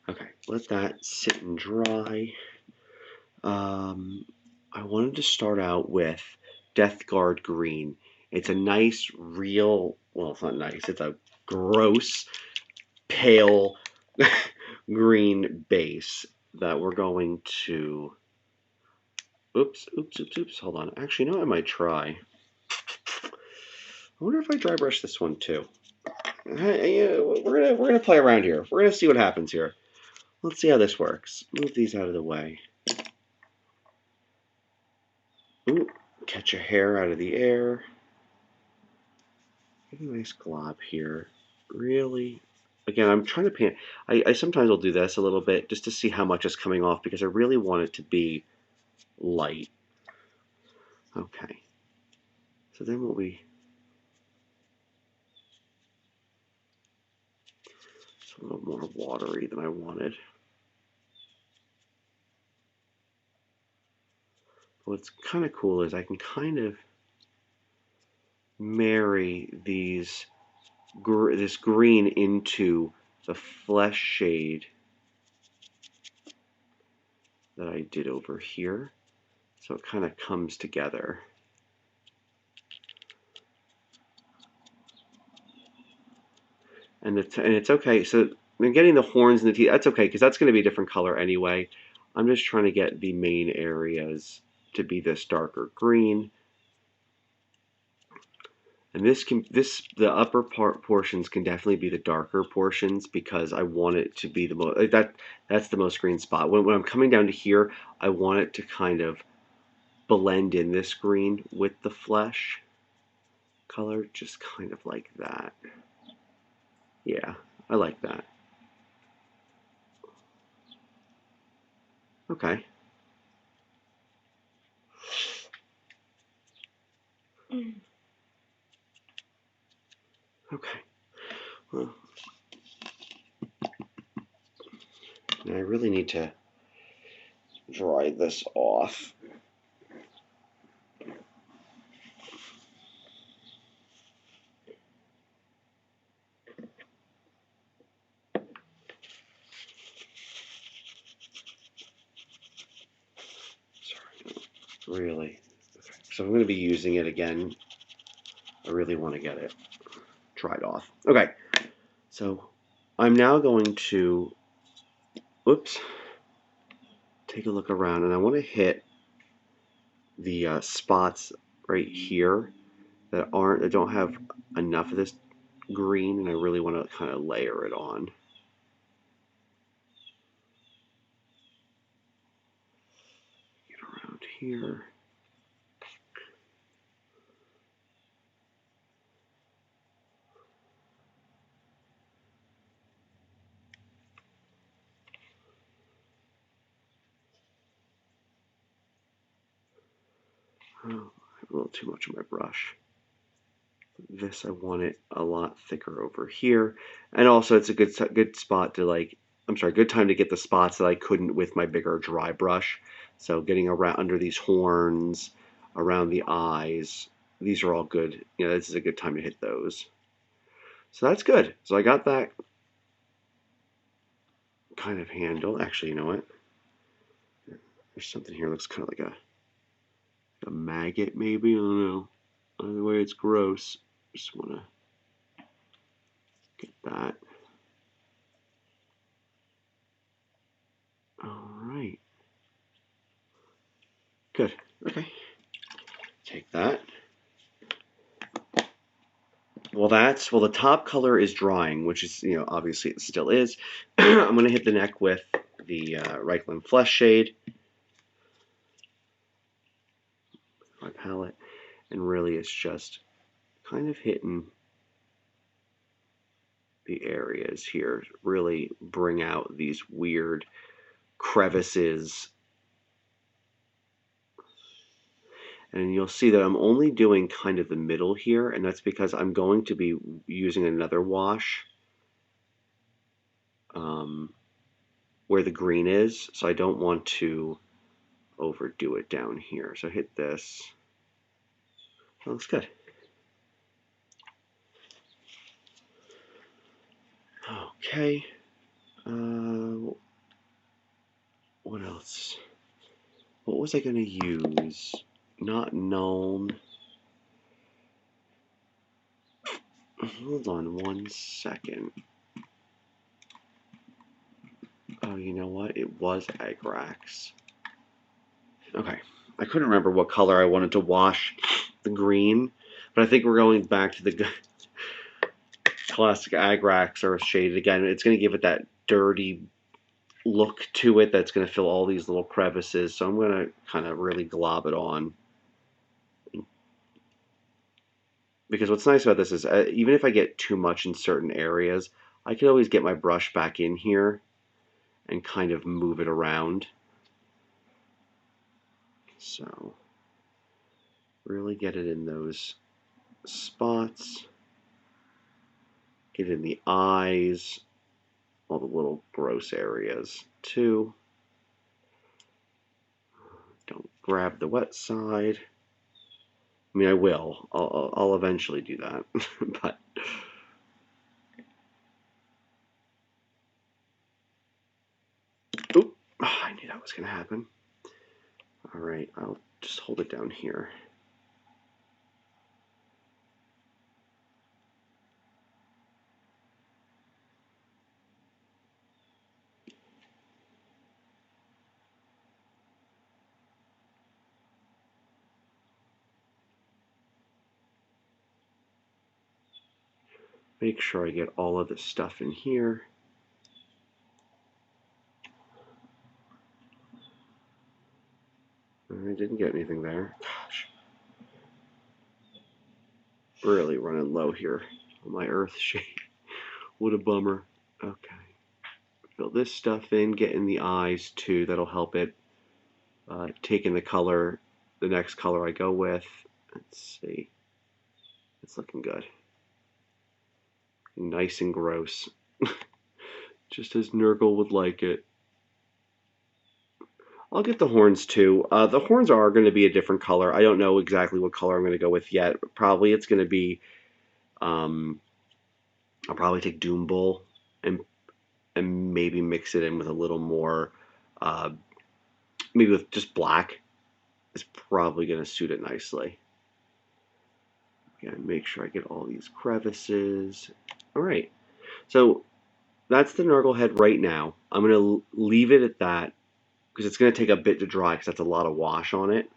Okay, let that sit and dry. I wanted to start out with Death Guard Green. It's a nice, real, well, it's not nice. It's a gross, pale green base that we're going to, oops, hold on. Actually, you know what I might try? I wonder if I dry brush this one too. We're gonna play around here. We're gonna see what happens here. Let's see how this works. Move these out of the way. Ooh, catch a hair out of the air. Get a nice glob here. Really, again, I'm trying to paint. I sometimes will do this a little bit just to see how much is coming off because I really want it to be light. Okay. So then what we, it's a little more watery than I wanted. What's kind of cool is I can kind of marry these this green into the flesh shade that I did over here. So it kind of comes together. And it's okay. So I'm getting the horns and the teeth. That's okay because that's going to be a different color anyway. I'm just trying to get the main areas to be this darker green. And the upper portions can definitely be the darker portions because I want it to be the most, that's the most green spot. When I'm coming down to here, I want it to kind of blend in this green with the flesh color, just kind of like that. Yeah, I like that. Okay. Okay. Well, I really need to dry this off. Sorry, really. Okay. So I'm going to be using it again. I really want to get it dried off. Okay. So I'm now going to, oops, take a look around, and I want to hit the spots right here that don't have enough of this green, and I really want to kind of layer it on. Get around here. Oh, I have a little too much on my brush. This, I want it a lot thicker over here. And also it's a good spot to good time to get the spots that I couldn't with my bigger dry brush. So getting around under these horns, around the eyes, these are all good. This is a good time to hit those. So that's good. So I got that kind of handle. Actually, you know what? There's something here that looks kind of like a maggot, maybe. I don't know. Either way, it's gross. Just want to get that. All right. Good. Okay. Take that. Well, the top color is drying, which is, obviously it still is. I'm going to hit the neck with the Reikland Flesh Shade, my palette, and really it's just kind of hitting the areas here, really bring out these weird crevices. And you'll see that I'm only doing kind of the middle here, and that's because I'm going to be using another wash where the green is, so I don't want to overdo it down here. So hit this. That looks good. Okay. What else? What was I going to use? Not Nuln. Hold on 1 second. Oh, you know what? It was Agrax. Okay. I couldn't remember what color I wanted to wash the green, but I think we're going back to the classic Agrax or shade again. It's going to give it that dirty look to it that's going to fill all these little crevices. So I'm going to kind of really glob it on. Because what's nice about this is even if I get too much in certain areas, I can always get my brush back in here and kind of move it around. So really get it in those spots. Get it in the eyes, all the little gross areas too. Don't grab the wet side. I mean, I will. I'll eventually do that, but oop, I knew that was going to happen. All right, I'll just hold it down here. Make sure I get all of this stuff in here. I didn't get anything there. Gosh. Really running low here on my earth shade. What a bummer. Okay. Fill this stuff in, get in the eyes too. That'll help it take in the color, the next color I go with. Let's see. It's looking good. Nice and gross. Just as Nurgle would like it. I'll get the horns too. The horns are going to be a different color. I don't know exactly what color I'm going to go with yet. Probably it's going to be, I'll probably take Doom Bull and maybe mix it in with a little more, maybe with just black. It's probably going to suit it nicely. Again, make sure I get all these crevices. All right. So that's the Nurgle head right now. I'm going to leave it at that because it's going to take a bit to dry because that's a lot of wash on it.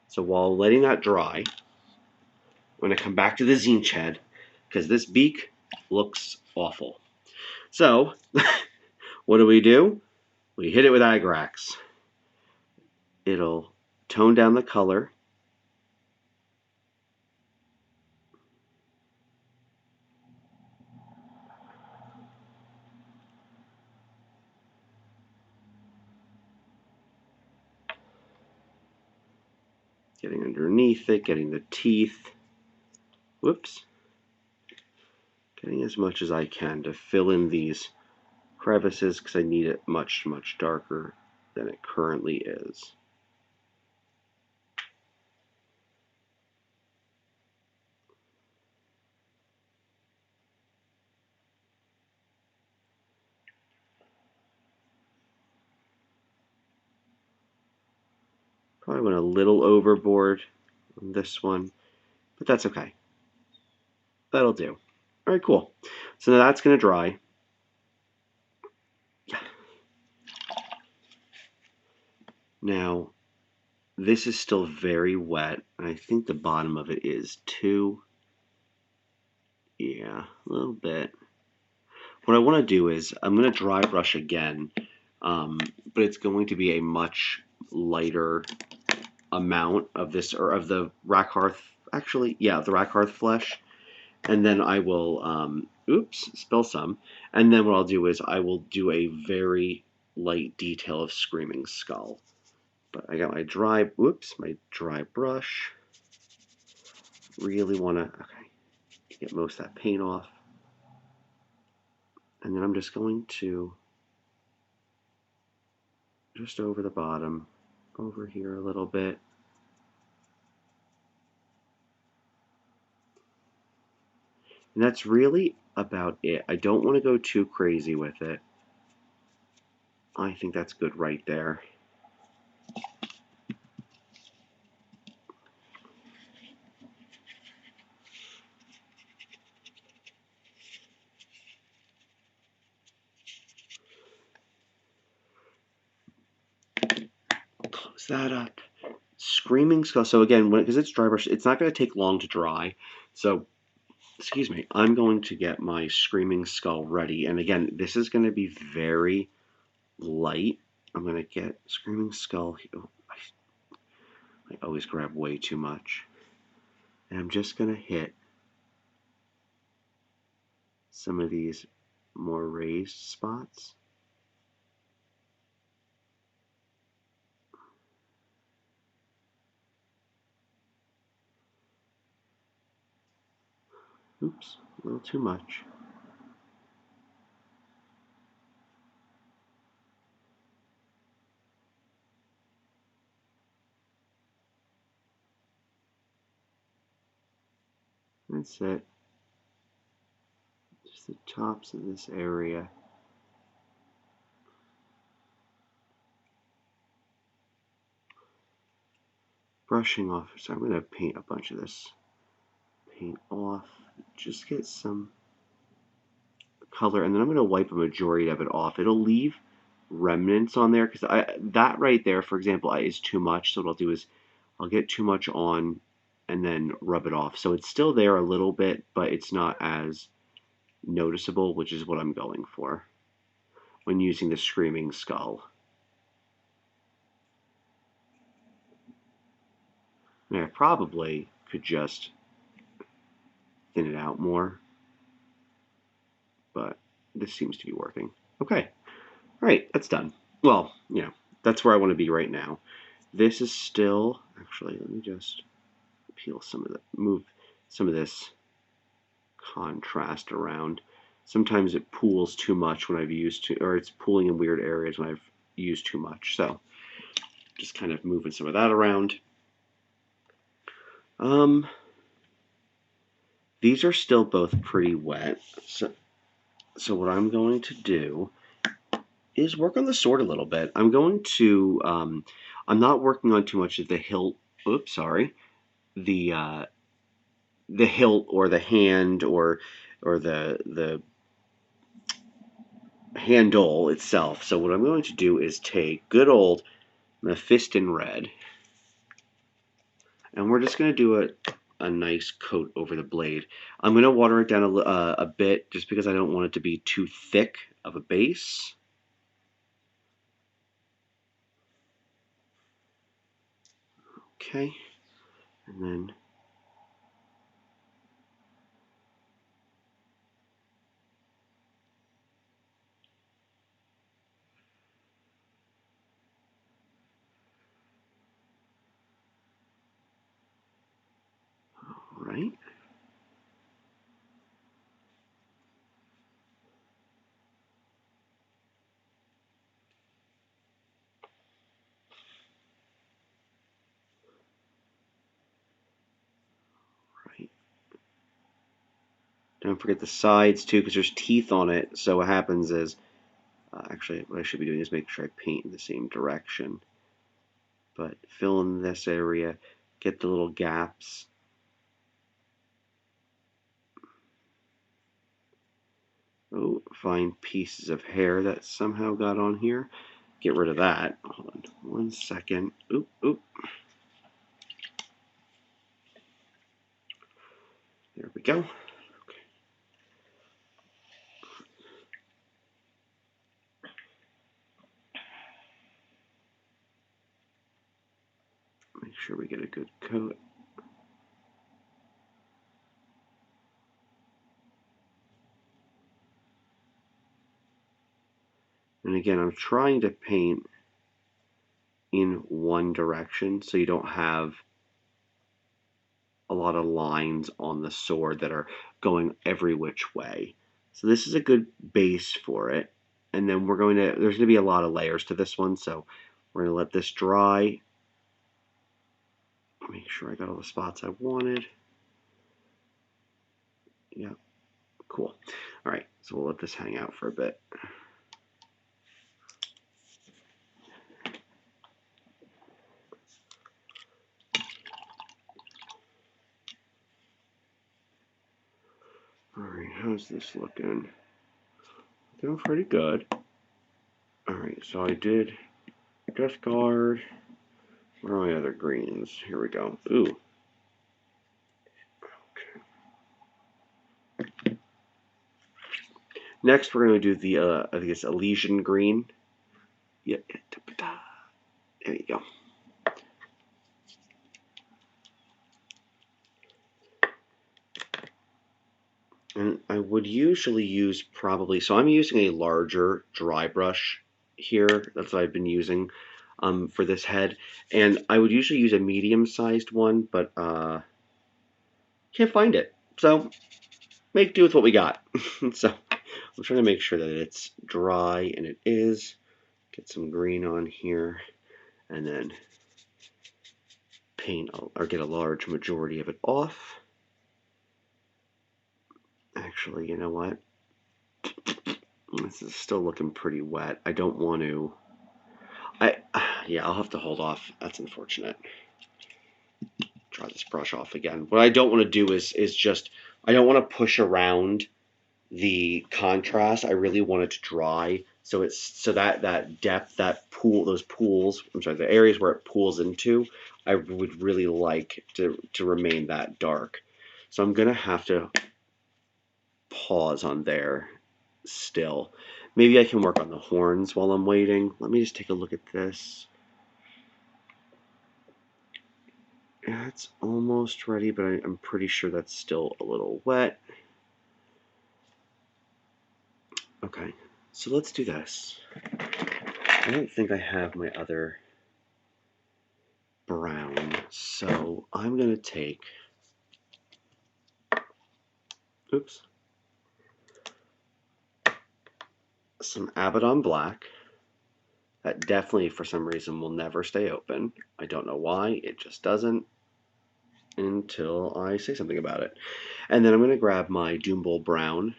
So while letting that dry, I'm going to come back to the Zinch head because this beak looks awful. So what do? We hit it with Agrax. It'll tone down the color. Getting underneath it, getting the teeth. Whoops. Getting as much as I can to fill in these crevices because I need it much, much darker than it currently is. Probably went a little overboard on this one, but that's okay. That'll do. All right, cool. So now that's going to dry. Now, this is still very wet, and I think the bottom of it is too. Yeah, a little bit. What I want to do is I'm going to dry brush again, but it's going to be a much lighter amount of this, or of the Rackhearth, actually, yeah, the Rackhearth flesh. And then I will, oops, spill some. And then what I'll do is I will do a very light detail of Screaming Skull. But I got my dry, whoops, my dry brush. Really want to, okay, get most of that paint off. And then I'm just going to, just over the bottom, over here a little bit. And that's really about it. I don't want to go too crazy with it. I think that's good right there. Close that up. Screaming Skull. So again, because it's dry brush, it's not going to take long to dry. So, excuse me, I'm going to get my Screaming Skull ready. And again, this is going to be very light. I'm going to get Screaming Skull. Oh, I always grab way too much. And I'm just going to hit some of these more raised spots. Oops, a little too much. That's it. Just the tops of this area. Brushing off. So I'm going to paint a bunch of this paint off. Just get some color, and then I'm going to wipe a majority of it off. It'll leave remnants on there because that right there, for example, is too much. So what I'll do is I'll get too much on and then rub it off. So it's still there a little bit, but it's not as noticeable, which is what I'm going for when using the Screaming Skull. And I probably could just thin it out more, but this seems to be working. Okay. All right, that's done. Well, that's where I want to be right now. This is still, actually, let me just peel some of the, move some of this contrast around. Sometimes it pools too much when I've used to, or it's pooling in weird areas when I've used too much. So just kind of moving some of that around. These are still both pretty wet. So what I'm going to do is work on the sword a little bit. I'm going to, I'm not working on too much of the hilt, oops, sorry, the hilt or the hand or the handle itself. So what I'm going to do is take good old Mephiston Red, and we're just going to do a nice coat over the blade. I'm going to water it down a bit just because I don't want it to be too thick of a base. Okay, and then Don't forget the sides too, because there's teeth on it. So what happens is, actually, what I should be doing is make sure I paint in the same direction. But fill in this area, get the little gaps. Oh, find pieces of hair that somehow got on here. Get rid of that. Hold on 1 second. Oop, oop. There we go. Make sure we get a good coat. And again, I'm trying to paint in one direction so you don't have a lot of lines on the sword that are going every which way. So this is a good base for it. And then there's going to be a lot of layers to this one, so we're going to let this dry. Make sure I got all the spots I wanted. Yeah, cool. All right, so we'll let this hang out for a bit. All right, how's this looking? Looking pretty good. All right, so I did Death Guard. Where are my other greens? Here we go. Ooh. Okay. Next, we're going to do the, I think it's Elysian Green. Yeah. There you go. And I would usually use probably, so I'm using a larger dry brush here. That's what I've been using for this head. And I would usually use a medium-sized one, but can't find it. So make do with what we got. So I'm trying to make sure that it's dry, and it is. Get some green on here, and then paint or get a large majority of it off. Actually, you know what? This is still looking pretty wet. I don't want to. Yeah, I'll have to hold off. That's unfortunate. Try this brush off again. What I don't want to do is just I don't want to push around the contrast. I really want it to dry. So that depth, that pool, those pools, I'm sorry, the areas where it pools into, I would really like to remain that dark. So I'm gonna have to pause on there still. Maybe I can work on the horns while I'm waiting. Let me just take a look at this. Yeah, it's almost ready, but I'm pretty sure that's still a little wet. Okay, so let's do this. I don't think I have my other brown, so I'm going to take, oops, some Abaddon Black. That definitely, for some reason, will never stay open. I don't know why, it just doesn't until I say something about it. And then I'm going to grab my Doombull Brown.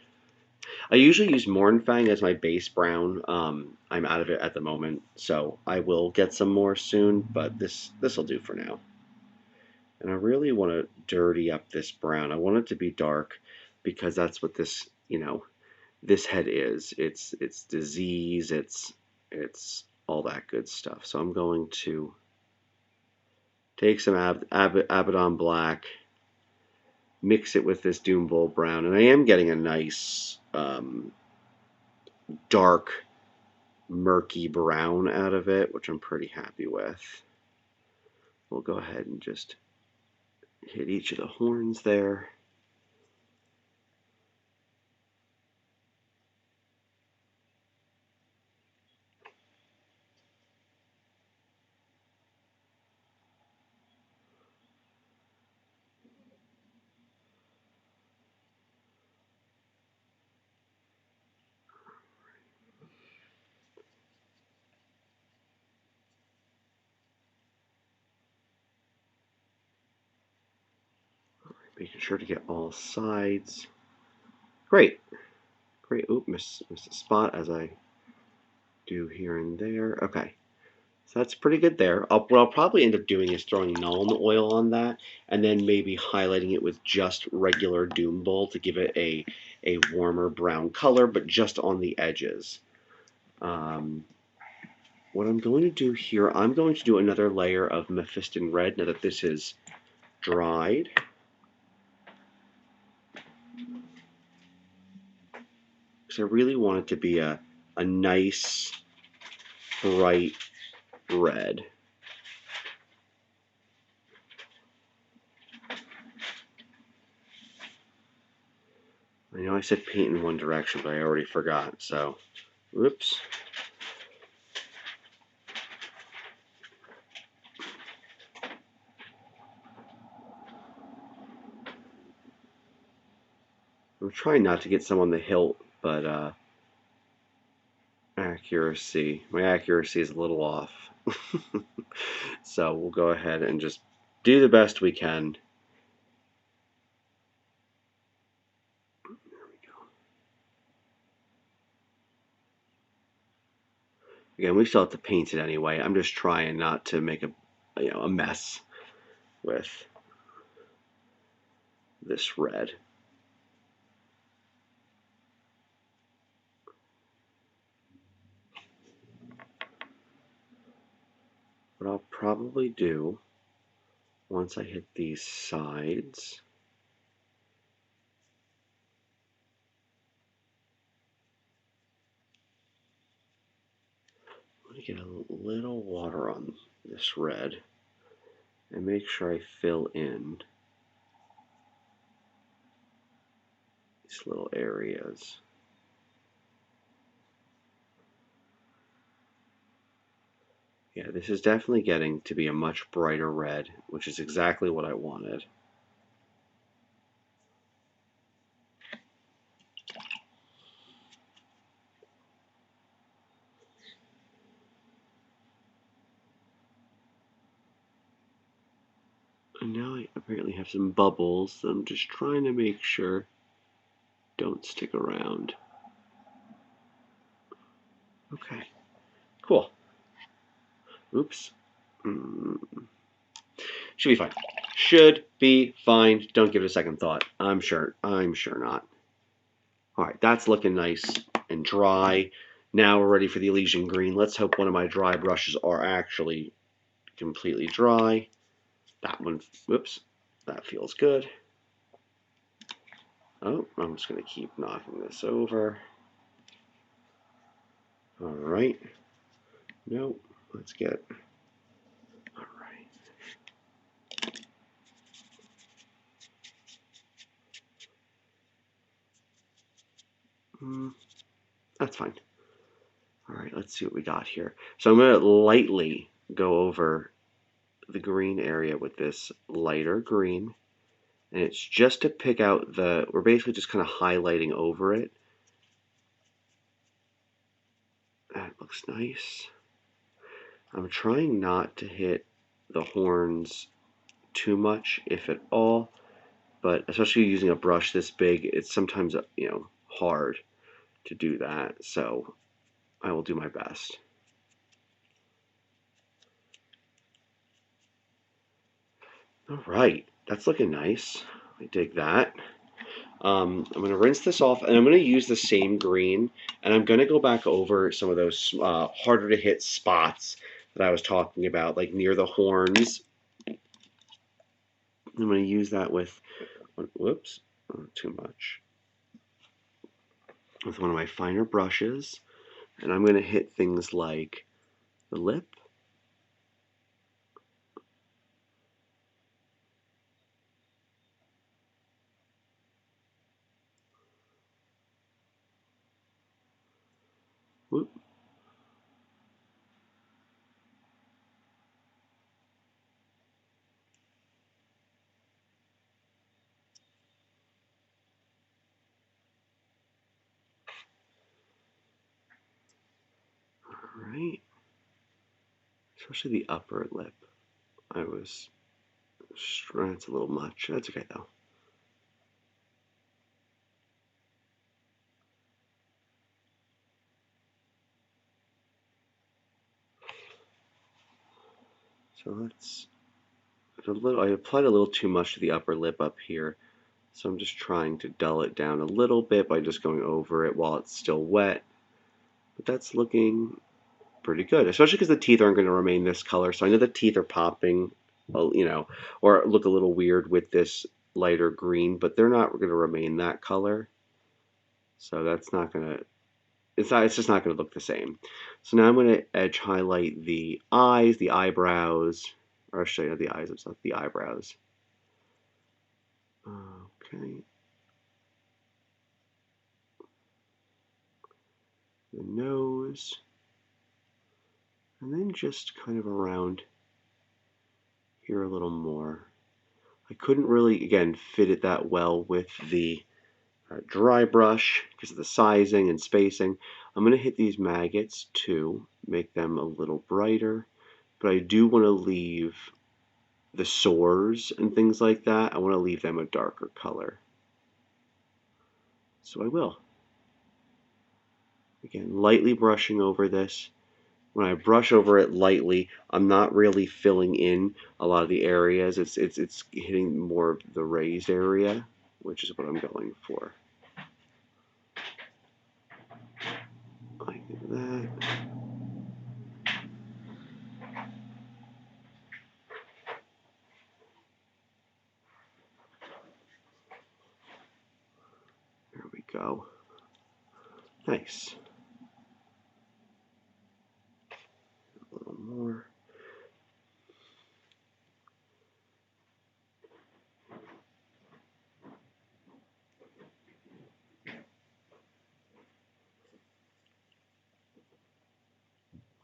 I usually use Mornfang as my base brown. I'm out of it at the moment, so I will get some more soon, but this will do for now. And I really want to dirty up this brown. I want it to be dark because that's what this, this head is. It's disease, it's all that good stuff. So I'm going to take some Abaddon Black, mix it with this Doombull Brown, and I am getting a nice dark, murky brown out of it, which I'm pretty happy with. We'll go ahead and just hit each of the horns there. Making sure to get all sides. Great. Great. Oop, missed a spot as I do here and there. Okay. So that's pretty good there. What I'll probably end up doing is throwing Nuln Oil on that, and then maybe highlighting it with just regular Doom Bull to give it a warmer brown color, but just on the edges. What I'm going to do here, I'm going to do another layer of Mephiston Red now that this is dried. Because I really want it to be a nice, bright red. I know I said paint in one direction, but I already forgot, so whoops. I'm trying not to get some on the hilt, but accuracy. My accuracy is a little off. So we'll go ahead and just do the best we can. There we go. Again, we still have to paint it anyway. I'm just trying not to make a mess with this red. What I'll probably do once I hit these sides, I'm going to get a little water on this red and make sure I fill in these little areas. Yeah, this is definitely getting to be a much brighter red, which is exactly what I wanted. And now I apparently have some bubbles that I'm just trying to make sure don't stick around. Okay, cool. Oops. Should be fine. Should be fine. Don't give it a second thought. I'm sure not. All right, that's looking nice and dry. Now we're ready for the Elysian Green. Let's hope one of my dry brushes are actually completely dry. That one, whoops, that feels good. Oh, I'm just going to keep knocking this over. All right. Nope, let's get, all right. That's fine. All right, let's see what we got here. So I'm going to lightly go over the green area with this lighter green. And it's just to pick out we're basically just kind of highlighting over it. That looks nice. I'm trying not to hit the horns too much, if at all, but especially using a brush this big, it's sometimes, hard to do that, so I will do my best. All right, that's looking nice. I dig that. I'm going to rinse this off, and I'm going to use the same green, and I'm going to go back over some of those harder to hit spots that I was talking about, like near the horns. I'm going to use that with, whoops, too much, with one of my finer brushes, and I'm going to hit things like the lip, whoop, all right, especially the upper lip. That's a little much. That's okay though. So that's a little, I applied a little too much to the upper lip up here. So I'm just trying to dull it down a little bit by just going over it while it's still wet. But that's looking pretty good, especially because the teeth aren't going to remain this color. So I know the teeth are popping, you know, or look a little weird with this lighter green, but they're not going to remain that color. So that's not going to, it's just not going to look the same. So now I'm going to edge highlight the eyes, the eyebrows, or I'll show you the eyes themselves, the eyebrows. Okay. The nose. And then just kind of around here a little more. I couldn't really, again, fit it that well with the dry brush because of the sizing and spacing. I'm going to hit these maggots too, make them a little brighter, but I do want to leave the sores and things like that, I want to leave them a darker color. So I will. Again, lightly brushing over this. When I brush over it lightly, I'm not really filling in a lot of the areas. It's hitting more of the raised area, which is what I'm going for. Like that. There we go. Nice. A little more.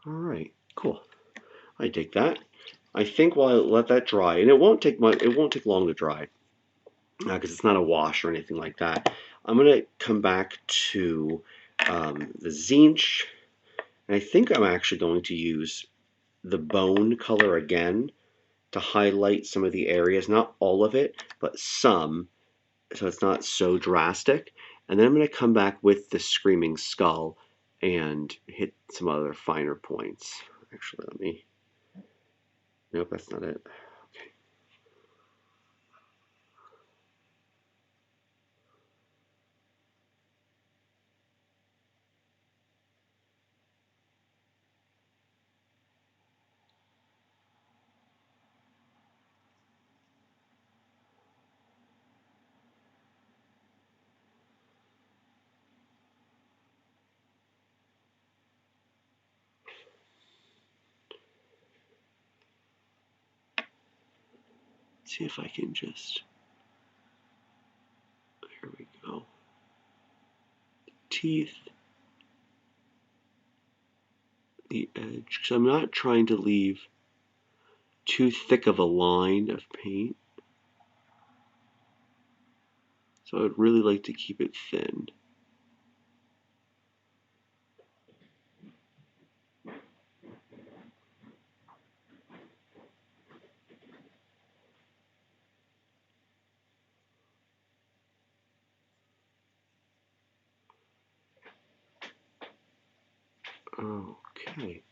All right, cool. I dig that. I think while I let that dry, and it won't take long to dry, because it's not a wash or anything like that. I'm gonna come back to the Zinch, and I think I'm actually going to use the bone color again to highlight some of the areas, not all of it, but some, so it's not so drastic. And then I'm going to come back with the Screaming Skull and hit some other finer points. Actually, let me, nope, that's not it. Okay. Let's see if I can just, here we go. Teeth, the edge, because I'm not trying to leave too thick of a line of paint. So I'd really like to keep it thin. Okay.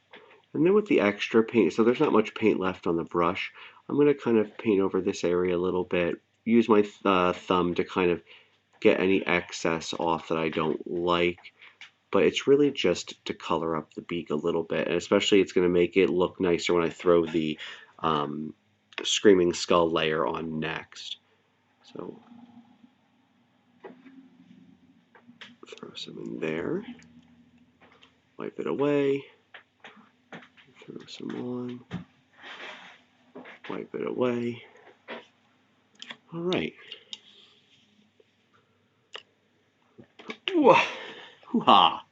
And then with the extra paint, so there's not much paint left on the brush, I'm going to kind of paint over this area a little bit, use my thumb to kind of get any excess off that I don't like, but it's really just to color up the beak a little bit, and especially it's going to make it look nicer when I throw the Screaming Skull layer on next. So throw some in there, wipe it away, throw some on, wipe it away. All right. Hoo-ha!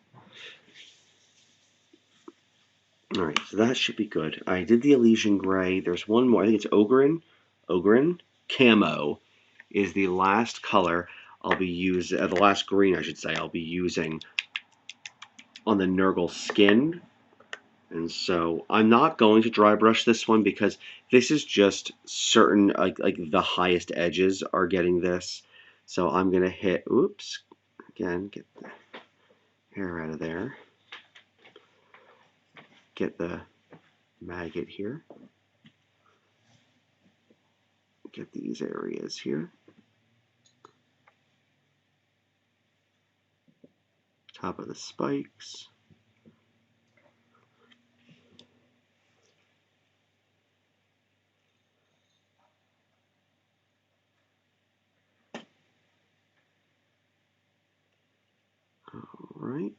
All right, so that should be good. I did the Elysian Gray. There's one more. I think it's Ogren. Ogren Camo is the last color I'll be using. The last green, I should say, I'll be using on the Nurgle skin. And so I'm not going to dry brush this one because this is just certain, like the highest edges are getting this. So I'm gonna hit. Oops. Again, get the hair out of there. Get the maggot here. get these areas here. Top of the spikes. All right.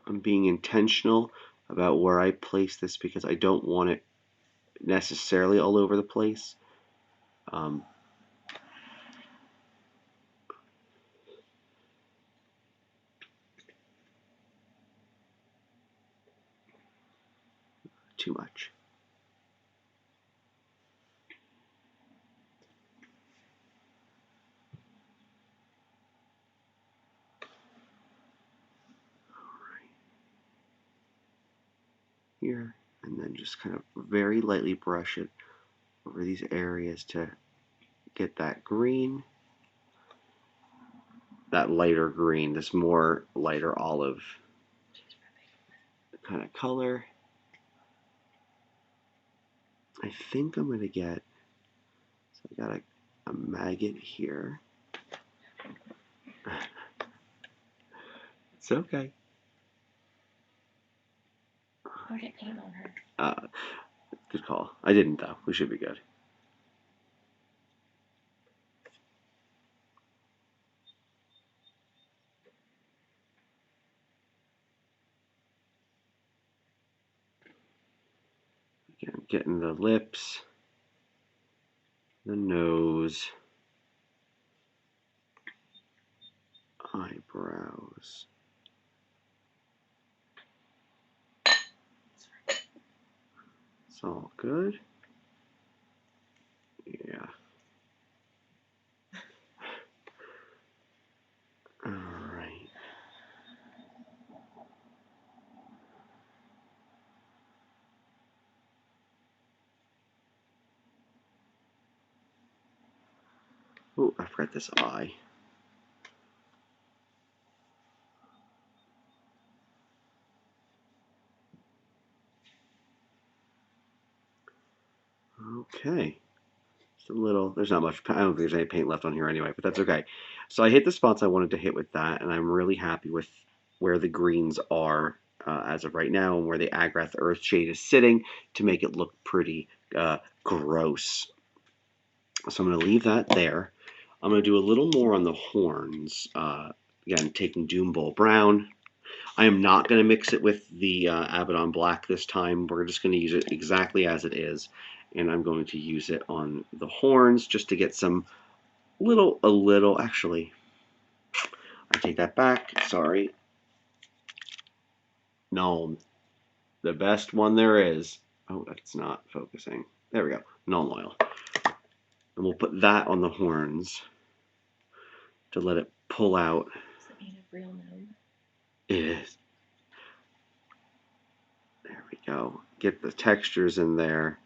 I'm being intentional about where I place this because I don't want it necessarily all over the place. Too much. Here, and then just kind of very lightly brush it over these areas to get that green, that lighter green, this more lighter olive kind of color. I think I'm going to get, so I got a maggot here. It's okay. Or get paint on her. Good call. I didn't, though. We should be good. Again, getting the lips, the nose, eyebrows. It's all good. Yeah. All right. Oh, I forgot this eye. Okay. Just a little, there's not much, I don't think there's any paint left on here anyway, but that's okay. So I hit the spots I wanted to hit with that, and I'm really happy with where the greens are as of right now and where the Agrath Earth shade is sitting to make it look pretty gross. So I'm going to leave that there. I'm going to do a little more on the horns. Again, taking Doom Bowl Brown. I am not going to mix it with the Abaddon Black this time. We're just going to use it exactly as it is. And I'm going to use it on the horns just to get some actually, I take that back. Sorry. Nuln. The best one there is. Oh, that's not focusing. There we go. Nuln oil. And we'll put that on the horns to let it pull out. Does it mean a real gnome? It is. There we go. Get the textures in there.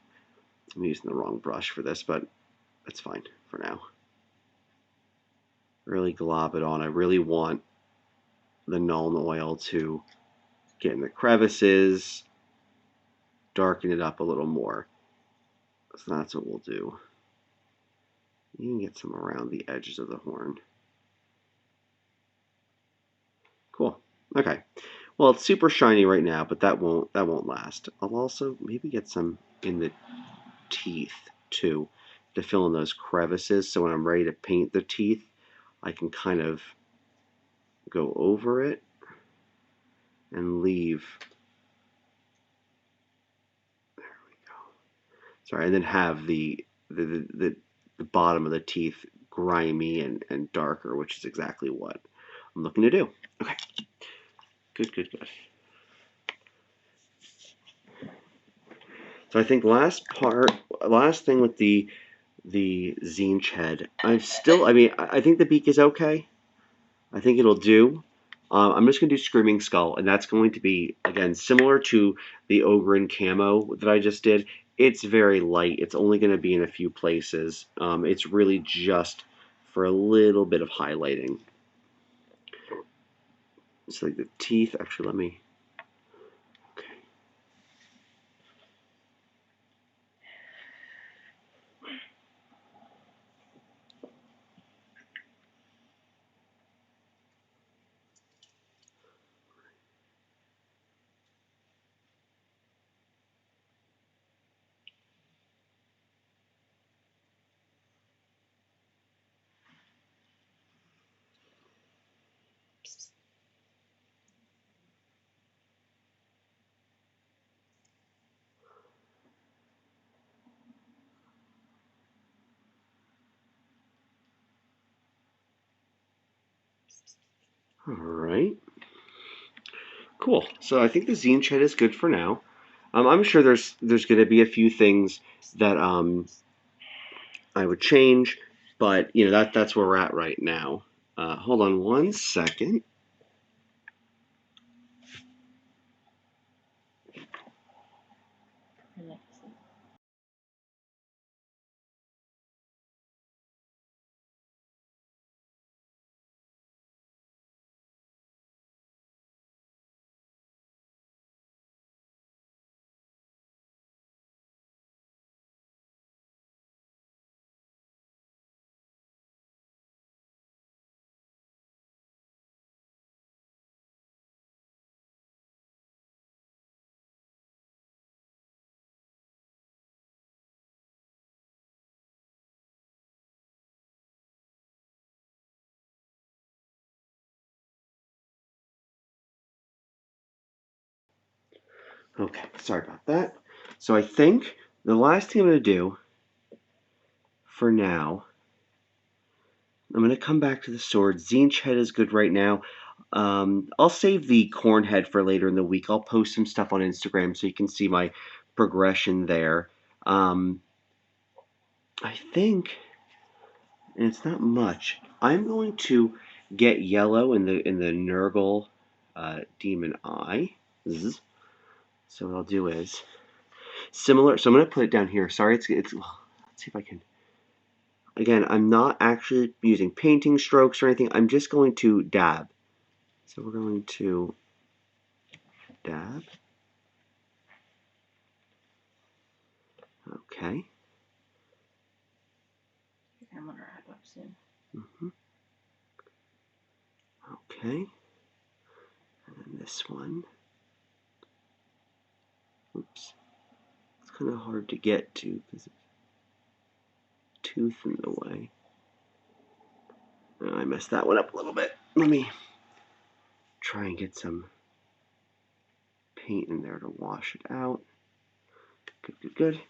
I'm using the wrong brush for this, but that's fine for now. Really glob it on. I really want the Nuln oil to get in the crevices, darken it up a little more. So that's what we'll do. You can get some around the edges of the horn. Cool. Okay. Well, it's super shiny right now, but that won't last. I'll also maybe get some in the teeth too to fill in those crevices. So when I'm ready to paint the teeth, I can kind of go over it and leave. There we go. Sorry, and then have the bottom of the teeth grimy and darker, which is exactly what I'm looking to do. Okay. Good, good, good. So I think last thing with the Zinch head, I think the beak is okay. I think it'll do. I'm just going to do Screaming Skull, and that's going to be, again, similar to the Ogren camo that I just did. It's very light. It's only going to be in a few places. It's really just for a little bit of highlighting. It's like the teeth. Actually, let me... Okay. All right. Cool. So I think the zine chat is good for now. I'm sure there's going to be a few things that I would change, but that's where we're at right now. Hold on one second. Okay, sorry about that. So I think the last thing I'm going to do for now, I'm going to come back to the sword. Zinch head is good right now. I'll save the corn head for later in the week. I'll post some stuff on Instagram so you can see my progression there. I think, and it's not much. I'm going to get yellow in the Nurgle Demon Eye. So what I'll do is similar. So I'm going to put it down here. Sorry, it's. Let's see if I can. Again, I'm not actually using painting strokes or anything. I'm just going to dab. So we're going to dab. Okay. I'm gonna wrap up soon. Okay. And then this one. Oops. It's kind of hard to get to because it's tooth in the way. Oh, I messed that one up a little bit. Let me try and get some paint in there to wash it out. Good, good, good.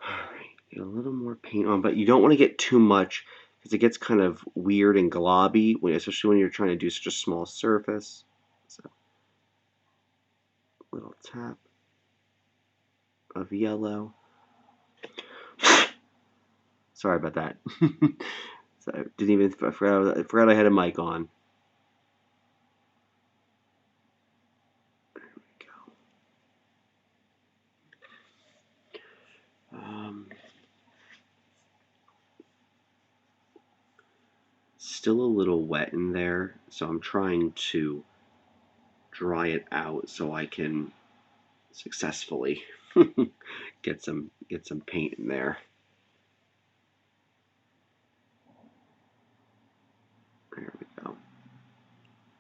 Alright, get a little more paint on, but you don't want to get too much because it gets kind of weird and globby, especially when you're trying to do such a small surface. So, little tap of yellow. Sorry about that. So I forgot I had a mic on. There we go. Still a little wet in there, so I'm trying to dry it out so I can successfully get some paint in there. There we go.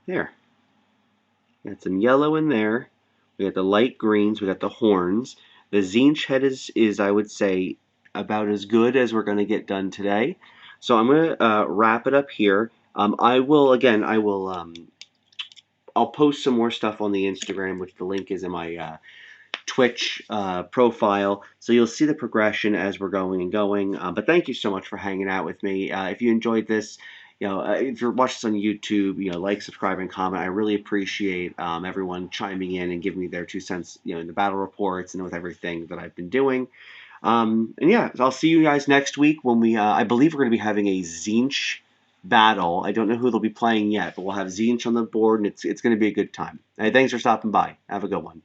There. Got some yellow in there. We got the light greens. We got the horns. The Zinch head is I would say about as good as we're going to get done today. So I'm going to wrap it up here. I'll post some more stuff on the Instagram, which the link is in my Twitch profile, so you'll see the progression as we're going and going. But thank you so much for hanging out with me. If you enjoyed this, if you're watching this on YouTube, like, subscribe, and comment. I really appreciate everyone chiming in and giving me their 2 cents, in the battle reports and with everything that I've been doing. And yeah, I'll see you guys next week when I believe we're going to be having a Zinch battle. I don't know who they'll be playing yet, but we'll have Zinch on the board, and it's going to be a good time. Hey, thanks for stopping by. Have a good one.